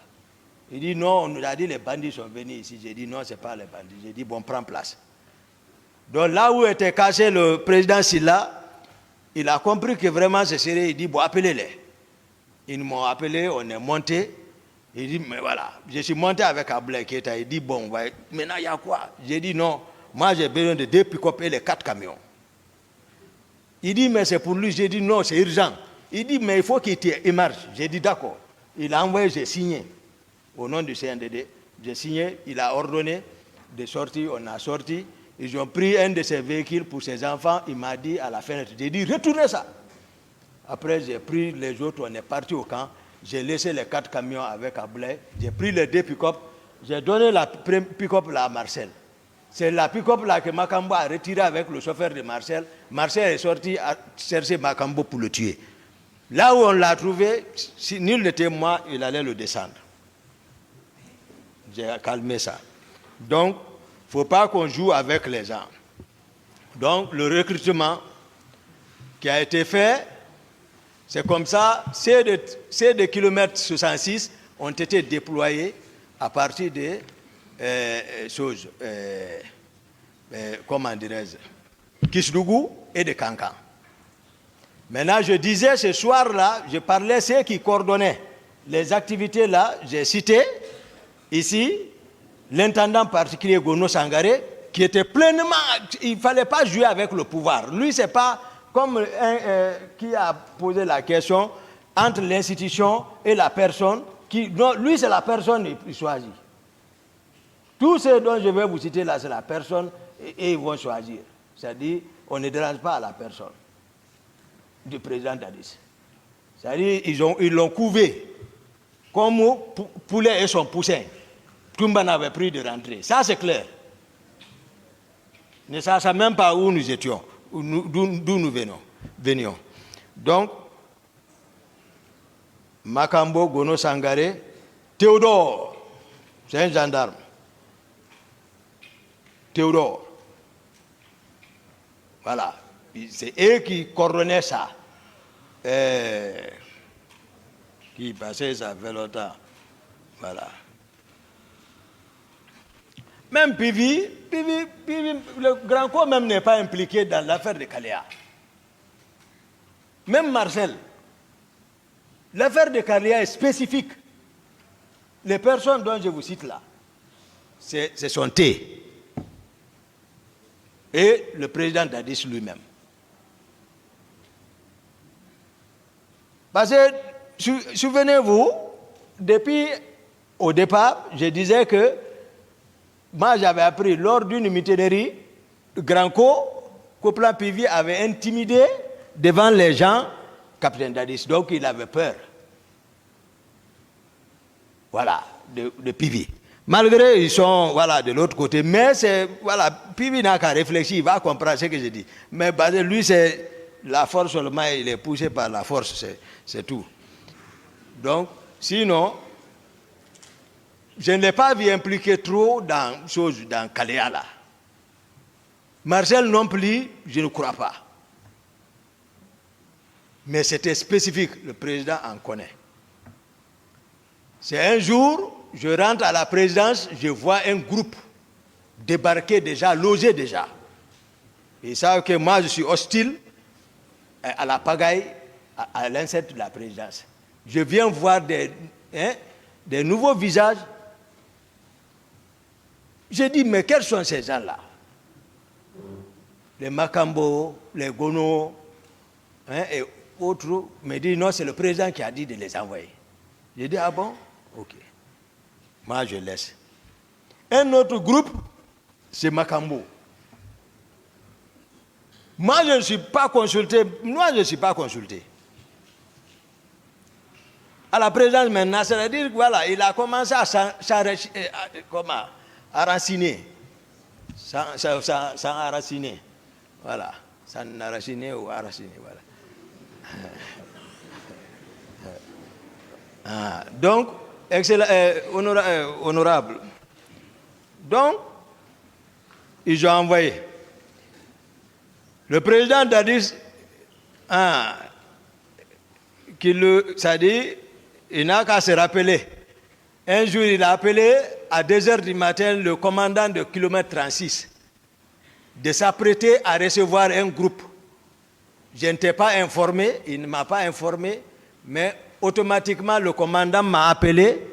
Il dit, non, on nous a dit les bandits sont venus ici. J'ai dit, non, ce n'est pas les bandits. J'ai dit, bon, prends place. Donc là où était caché le président Silla, il a compris que vraiment ce serait, il dit, bon, appelez-les. Ils m'ont appelé, on est monté. Il dit, mais voilà, je suis monté avec Aboulaye Keita. Il dit, bon, maintenant il y a quoi? J'ai dit, non, moi j'ai besoin de 2 pick-up et les 4 camions. Il dit, mais c'est pour lui. J'ai dit, non, c'est urgent. Il dit, mais il faut qu'il émerge. J'ai dit, d'accord. Il a envoyé, j'ai signé. Au nom du CNDD, j'ai signé, il a ordonné de sortir, on a sorti. Ils ont pris un de ces véhicules pour ses enfants. Il m'a dit à la fenêtre, j'ai dit, retournez ça. Après, j'ai pris les autres, on est parti au camp. J'ai laissé les 4 camions avec Ablaye. J'ai pris les 2 pick-up. J'ai donné la pick-up là à Marcel. C'est la pick-up là que Makambo a retirée avec le chauffeur de Marcel. Marcel est sorti à chercher Makambo pour le tuer. Là où on l'a trouvé, si nul n'était moi, il allait le descendre. J'ai calmé ça. Donc, il ne faut pas qu'on joue avec les gens. Donc, le recrutement qui a été fait, c'est comme ça, ces de kilomètres 66 ont été déployés à partir des choses, comment dirais-je, Kisdougou et de Kankan. Maintenant, je disais ce soir-là, je parlais ceux qui coordonnaient les activités là, j'ai cité ici l'intendant particulier Gono Sangaré, qui était pleinement, il ne fallait pas jouer avec le pouvoir. Lui, c'est pas comme qui a posé la question entre l'institution et la personne. Non, lui, c'est la personne qui choisit. Tout ce dont je vais vous citer là, c'est la personne et ils vont choisir. C'est-à-dire, on ne dérange pas à la personne du président Dadis. C'est-à-dire, ils l'ont couvé comme poulet et son poussin. Toumba n'avait pris de rentrer. Ça, c'est clair. Ne sachant même pas où nous étions, d'où nous venions. Donc, Makambo, Gono Sangaré, Théodore, c'est un gendarme. Théodore. Voilà. C'est eux qui coordonnaient ça. Qui passaient, ça fait longtemps. Voilà. Même Pivi, le grand corps même n'est pas impliqué dans l'affaire de Kaléa. Même Marcel. L'affaire de Kaléa est spécifique. Les personnes dont je vous cite là, c'est son thé. Et le président Dadis lui-même. Parce que, souvenez-vous, depuis au départ, je disais que moi j'avais appris lors d'une mutinerie, Granco, Coplan Pivi avait intimidé devant les gens capitaine Dadis, donc il avait peur. Voilà, de Pivi. Malgré ils sont voilà, de l'autre côté, mais c'est, voilà, Pivi n'a qu'à réfléchir, il va comprendre ce que je dis. Mais lui, c'est la force seulement, il est poussé par la force, c'est tout. Donc, sinon, je ne l'ai pas vu impliquer trop dans Kaléa là. Marcel non plus, je ne crois pas. Mais c'était spécifique, le président en connaît. C'est un jour, je rentre à la présidence, je vois un groupe débarquer déjà, logé déjà. Ils savent que moi je suis hostile à la pagaille, à l'inceste de la présidence. Je viens voir des nouveaux visages. Je dis, mais quels sont ces gens-là? Les Makambo, les Gono, et autres, me disent, non, c'est le président qui a dit de les envoyer. Je dis, ah bon? Ok. Moi, je laisse. Un autre groupe, c'est Makambo. Moi, je ne suis pas consulté. Moi, je ne suis pas consulté. À la présidence maintenant, c'est-à-dire voilà, il a commencé à enraciner. Sans enraciner. Voilà. Sans enraciner ou enraciner. Voilà. Donc, excellent, honorable. Donc, ils ont envoyé. Le président Dadis, c'est-à-dire, il n'a qu'à se rappeler. Un jour, il a appelé à 2h du matin le commandant de kilomètre 36 de s'apprêter à recevoir un groupe. Je n'étais pas informé, il ne m'a pas informé, mais automatiquement, le commandant m'a appelé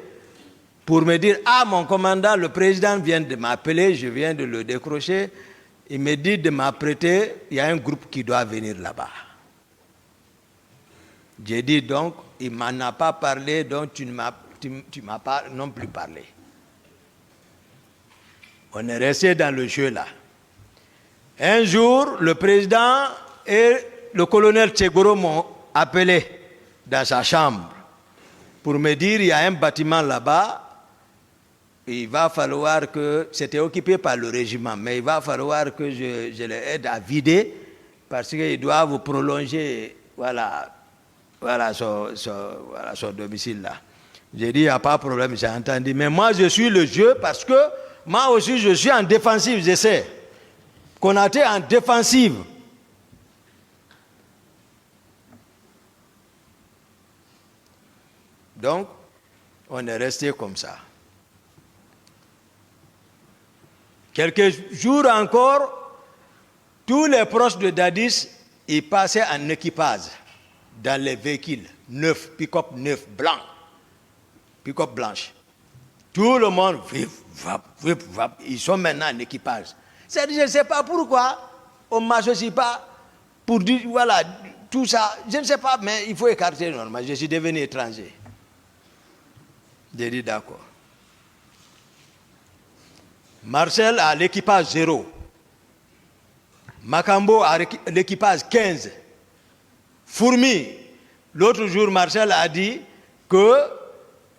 pour me dire, ah, mon commandant, le président vient de m'appeler, je viens de le décrocher. Il me dit de m'apprêter, il y a un groupe qui doit venir là-bas. J'ai dit donc, il ne m'en a pas parlé, donc tu ne m'as pas non plus parlé. On est resté dans le jeu là. Un jour, le président et le colonel Tchegoro m'ont appelé dans sa chambre pour me dire il y a un bâtiment là-bas, il va falloir que, c'était occupé par le régiment, mais il va falloir que je les aide à vider parce qu'ils doivent prolonger son domicile là. J'ai dit il n'y a pas de problème, j'ai entendu, mais moi je suis le jeu parce que moi aussi je suis en défensive, j'essaie. Konaté en défensive. Donc, on est resté comme ça. Quelques jours encore, tous les proches de Dadis, ils passaient en équipage dans les véhicules neufs, pick-up neufs, blancs, pick-up blanches. Tout le monde, vip, vap, ils sont maintenant en équipage. C'est-à-dire, je ne sais pas pourquoi on ne m'associe pas pour dire, voilà, tout ça. Je ne sais pas, mais il faut écarter normal. Je suis devenu étranger. J'ai dit d'accord. Marcel a l'équipage 0. Makambo a l'équipage 15. Fourmi, l'autre jour, Marcel a dit que,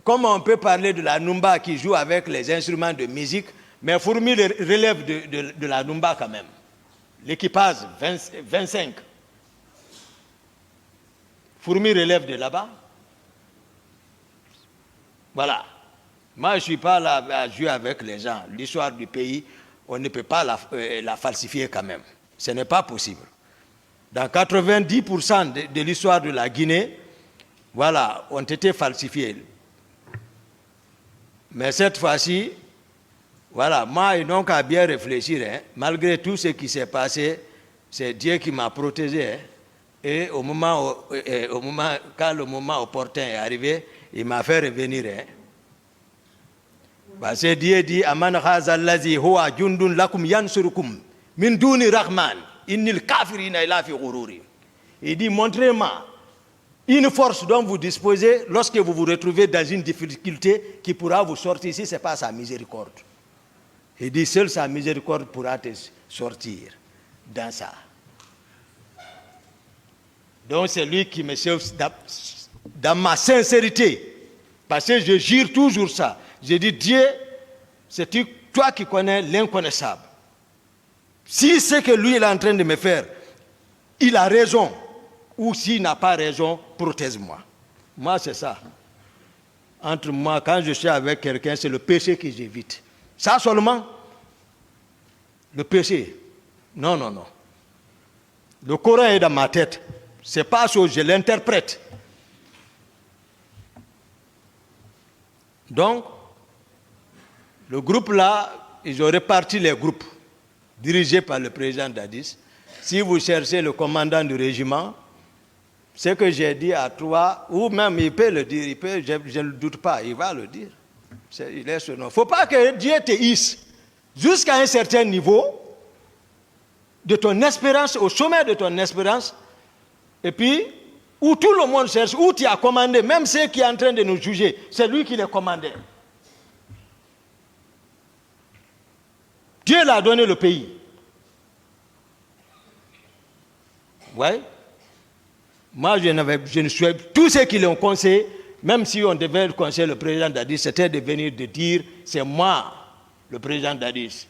comme on peut parler de la Numba qui joue avec les instruments de musique, mais Fourmi relève de la Numba quand même. L'équipage 25. Fourmi relève de là-bas. Voilà. Moi, je ne suis pas là à jouer avec les gens. L'histoire du pays, on ne peut pas la falsifier quand même. Ce n'est pas possible. Dans 90% de l'histoire de la Guinée, voilà, ont été falsifiés. Mais cette fois-ci, voilà, moi, ils n'ont qu'à bien réfléchir. Hein. Malgré tout ce qui s'est passé, c'est Dieu qui m'a protégé. Hein. Et quand le moment opportun est arrivé, il m'a fait revenir. Hein. Parce que Dieu dit Aman khazallazi huwa jundun lakum yansurukum min duni rahman innil kafirina ila fi ghururi. Il dit montrez-moi une force dont vous disposez lorsque vous vous retrouvez dans une difficulté qui pourra vous sortir si ce n'est pas sa miséricorde. Il dit seule sa miséricorde pourra te sortir dans ça. Donc c'est lui qui me sauve dans ma sincérité. Parce que je jure toujours ça. Je dis Dieu, c'est toi qui connais l'inconnaissable. Si ce que lui est en train de me faire, il a raison, ou s'il n'a pas raison, protège-moi. Moi, c'est ça. Entre moi, quand je suis avec quelqu'un, c'est le péché que j'évite. Ça seulement, le péché. Non, non, non. Le Coran est dans ma tête. C'est pas ça, je l'interprète. Donc, le groupe là, ils ont réparti les groupes dirigés par le président Dadis. Si vous cherchez le commandant du régiment, ce que j'ai dit à toi, ou même il peut le dire, je ne doute pas, il va le dire. Il est ce nom. Il ne faut pas que Dieu te hisse jusqu'à un certain niveau de ton espérance, au sommet de ton espérance, et puis, où tout le monde cherche, où tu as commandé, même ceux qui sont en train de nous juger, c'est lui qui les commandait. Dieu l'a donné le pays. Ouais. Moi, je ne suis tous ceux qui l'ont conseillé, même si on devait conseiller le président Dadis, c'était de venir de dire, c'est moi, le président Dadis.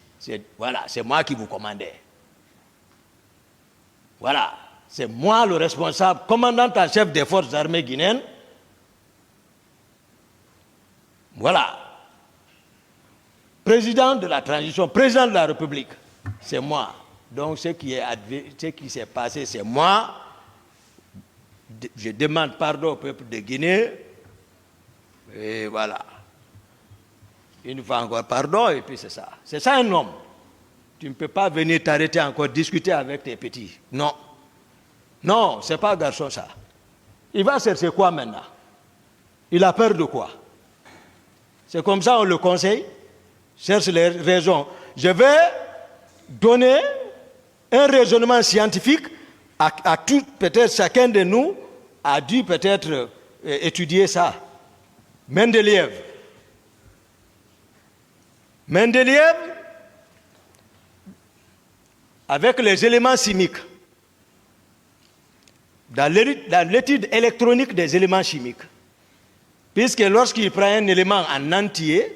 Voilà, c'est moi qui vous commandais. Voilà, c'est moi le responsable, commandant en chef des forces armées guinéennes. Voilà. Président de la transition, président de la République, c'est moi. Donc ce qui s'est passé, c'est moi. Je demande pardon au peuple de Guinée. Et voilà. Une fois encore pardon, et puis c'est ça. C'est ça un homme. Tu ne peux pas venir t'arrêter encore, discuter avec tes petits. Non. Non, c'est pas garçon ça. Il va chercher quoi maintenant? Il a peur de quoi? C'est comme ça on le conseille. Cherche les raisons. Je vais donner un raisonnement scientifique à tout, peut-être chacun de nous a dû peut-être étudier ça. Mendeleïev. avec les éléments chimiques. Dans l'étude électronique des éléments chimiques. Puisque lorsqu'il prend un élément en entier,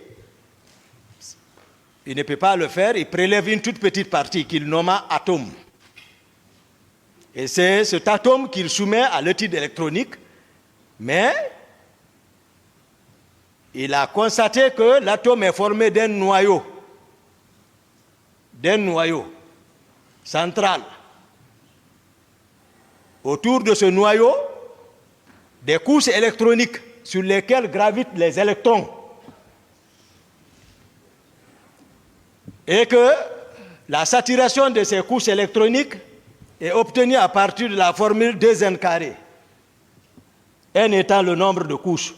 il ne peut pas le faire, il prélève une toute petite partie qu'il nomma atome. Et c'est cet atome qu'il soumet à l'étude électronique, mais il a constaté que l'atome est formé d'un noyau central. Autour de ce noyau, des couches électroniques sur lesquelles gravitent les électrons. Et que la saturation de ces couches électroniques est obtenue à partir de la formule 2n carré, n étant le nombre de couches.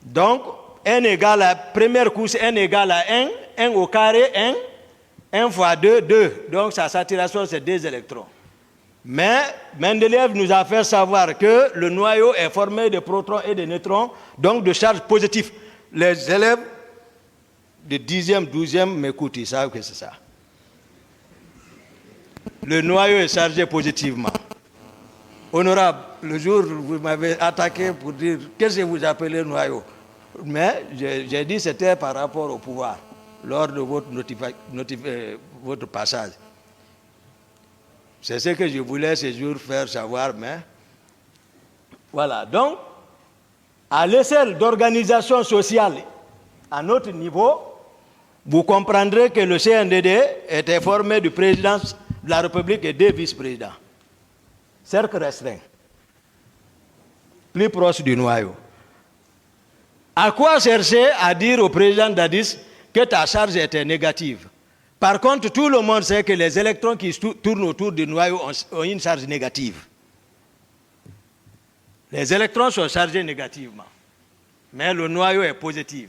Donc, n égale à première couche, n égale à 1, 1 au carré, 1 fois 2, 2. Donc, sa saturation, c'est 2 électrons. Mais Mendeleev nous a fait savoir que le noyau est formé de protons et de neutrons, donc de charges positives. Les élèves de 10e, 12e m'écoutent, ils savent que c'est ça. Le noyau est chargé positivement. Honorable, le jour où vous m'avez attaqué pour dire qu'est-ce que vous appelez noyau, mais j'ai dit que c'était par rapport au pouvoir, lors de votre passage. C'est ce que je voulais ce jour faire savoir, mais voilà. Donc, à l'échelle d'organisation sociale, à notre niveau, vous comprendrez que le CNDD était formé du président de la République et 2 vice-présidents. Cercle restreint, plus proche du noyau. À quoi chercher à dire au président Dadis que ta charge était négative? Par contre, tout le monde sait que les électrons qui tournent autour du noyau ont une charge négative. Les électrons sont chargés négativement, mais le noyau est positif.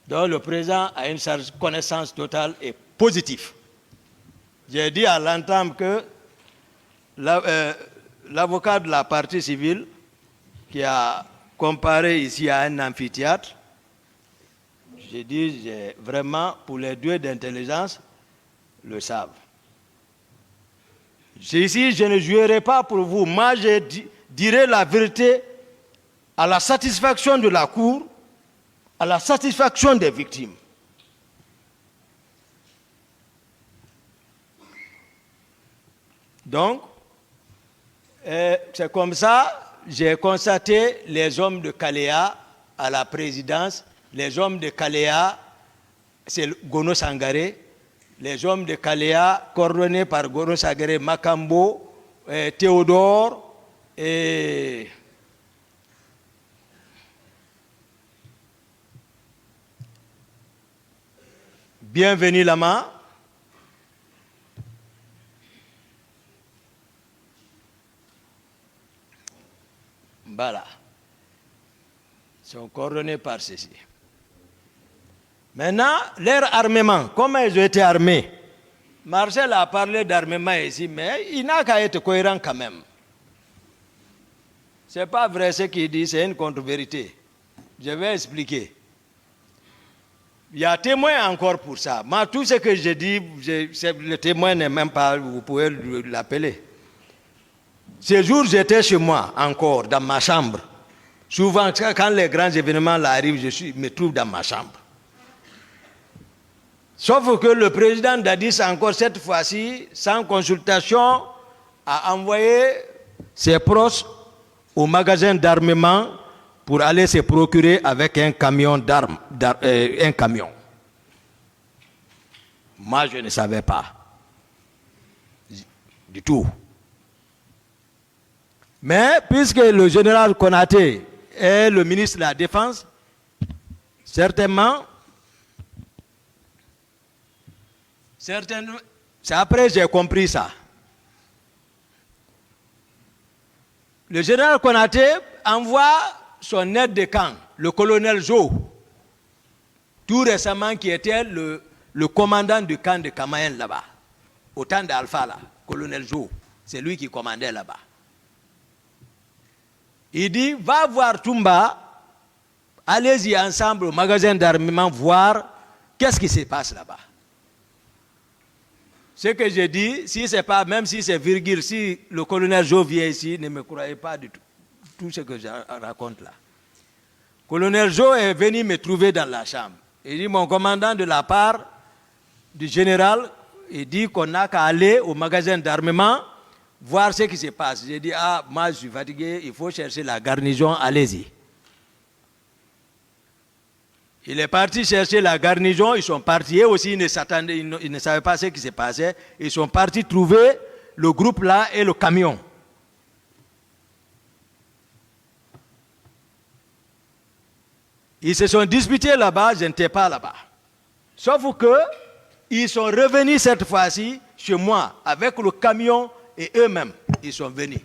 Donc le président a une charge connaissance totale et positive. J'ai dit à l'entame que l'avocat de la partie civile qui a comparé ici à un amphithéâtre, j'ai dit vraiment pour les 2 d'intelligence, le savent. Ici, je ne jouerai pas pour vous. Moi, je dirai la vérité à la satisfaction de la Cour, à la satisfaction des victimes. Donc, c'est comme ça, j'ai constaté les hommes de Kaléa à la présidence. Les hommes de Kaléa, c'est Gono Sangaré. Les hommes de Kaléa, coordonnés par Gono Sangaré, Makambo, Théodore et Bienvenue Lama. Voilà. Ils sont coordonnés par ceci. Maintenant, leur armement, comment ils ont été armés? Marcel a parlé d'armement ici, mais il n'a qu'à être cohérent quand même. Ce n'est pas vrai ce qu'il dit, c'est une contre-vérité. Je vais expliquer. Il y a témoin encore pour ça. Moi, tout ce que je dis, le témoin n'est même pas, vous pouvez l'appeler. Ce jour, j'étais chez moi encore, dans ma chambre. Souvent, quand les grands événements arrivent, je me trouve dans ma chambre. Sauf que le président Dadis, encore cette fois-ci, sans consultation, a envoyé ses proches au magasin d'armement pour aller se procurer avec un camion d'armes, un camion. Moi, je ne savais pas du tout. Mais puisque le général Konaté est le ministre de la Défense, certainement, c'est après que j'ai compris ça. Le général Konaté envoie son aide de camp, le colonel Jo, tout récemment qui était le commandant du camp de Kamayen là-bas, au temps d'Alpha là, colonel Jo, c'est lui qui commandait là-bas. Il dit, va voir Toumba, allez-y ensemble au magasin d'armement voir qu'est-ce qui se passe là-bas? Ce que je dis, si c'est pas, même si c'est virgule, si le colonel Jo vient ici, ne me croyez pas du tout ce que je raconte là. Le colonel Jo est venu me trouver dans la chambre. Il dit, mon commandant, de la part du général, il dit qu'on n'a qu'à aller au magasin d'armement, voir ce qui se passe. J'ai dit, ah, moi je suis fatigué, il faut chercher la garnison, allez-y. Il est parti chercher la garnison, ils sont partis, eux aussi ils ne savaient pas ce qui se passait, ils sont partis trouver le groupe là et le camion. Ils se sont disputés là-bas, je n'étais pas là-bas. Sauf que ils sont revenus cette fois-ci chez moi avec le camion et eux-mêmes, ils sont venus.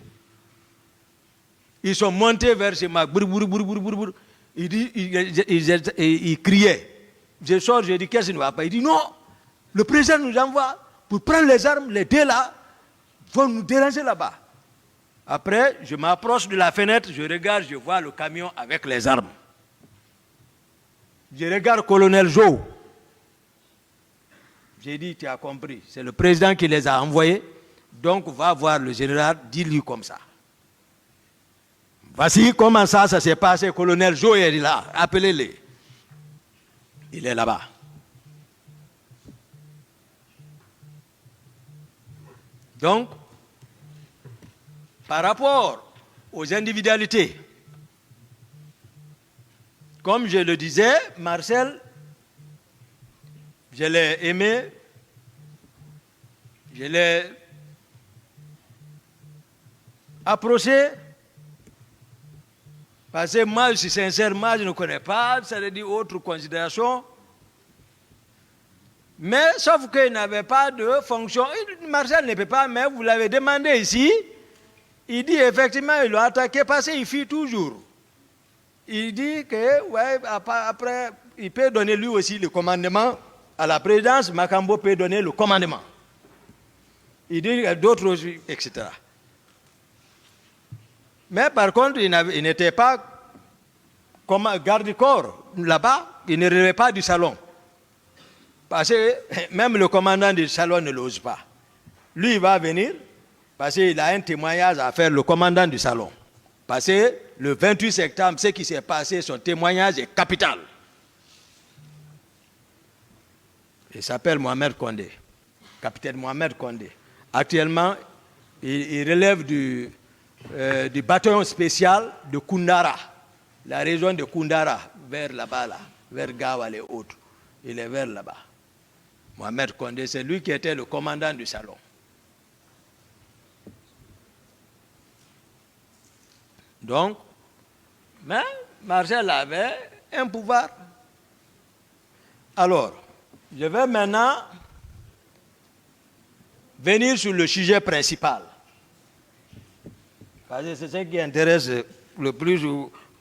Ils sont montés vers chez moi. Il criait. Je sors, je dis, qu'est-ce qui ne va pas? Il dit, non, le président nous envoie pour prendre les armes, les deux là, vont nous déranger là-bas. Après, je m'approche de la fenêtre, je regarde, je vois le camion avec les armes. Je regarde le colonel Jo. J'ai dit, tu as compris, c'est le président qui les a envoyés, donc va voir le général, dis-lui comme ça. Voici comment ça s'est passé. Le colonel Jo est là, appelez-le. Il est là-bas. Donc, par rapport aux individualités, comme je le disais, Marcel, je l'ai aimé, je l'ai approché, parce que moi, je suis sincère, moi, je ne connais pas, ça veut dire autre considération. Mais sauf qu'il n'avait pas de fonction. Marcel ne peut pas, mais vous l'avez demandé ici. Il dit effectivement, il l'a attaqué parce qu'il fuit toujours. Il dit que, ouais, après, il peut donner lui aussi le commandement à la présidence. Makambo peut donner le commandement. Il dit d'autres aussi, etc. Mais par contre, il n'était pas comme garde-corps là-bas, il ne relevait pas du salon. Parce que même le commandant du salon ne l'ose pas. Lui, il va venir parce qu'il a un témoignage à faire, le commandant du salon. Parce que le 28 septembre, ce qui s'est passé, son témoignage est capital. Il s'appelle Mohamed Condé, capitaine Mohamed Condé. Actuellement, il relève du bataillon spécial de Koundara, la région de Koundara, vers là-bas, là, vers Gawal et autres. Il est vers là-bas. Mohamed Condé, c'est lui qui était le commandant du salon. Donc, mais Marcel avait un pouvoir. Alors, je vais maintenant venir sur le sujet principal. Parce que c'est ce qui intéresse le plus,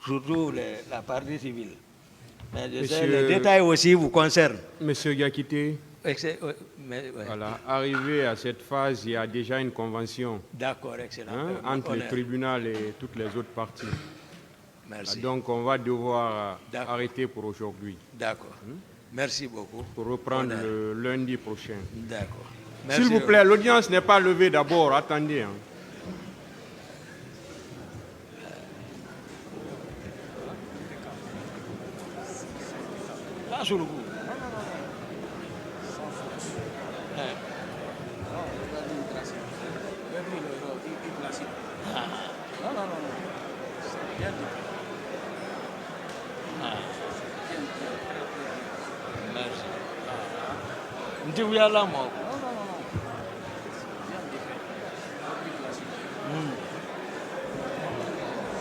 surtout la partie civile. Mais je sais, les détails aussi vous concernent. Monsieur Gakité, Ouais. voilà, arrivé à cette phase, il y a déjà une convention. D'accord, excellent. Entre le tribunal et toutes les autres parties. Merci. Donc on va devoir arrêter pour aujourd'hui. D'accord. Merci beaucoup. Pour reprendre le lundi prochain. D'accord. S'il vous plaît, l'audience n'est pas levée d'abord. Attendez. Là, sur le coup.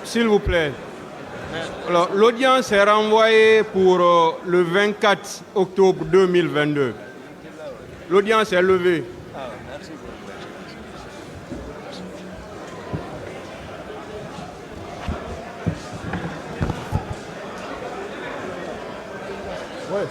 S'il vous plaît. Alors, l'audience est renvoyée pour le 24 octobre 2022. L'audience est levée. Merci beaucoup. Ouais.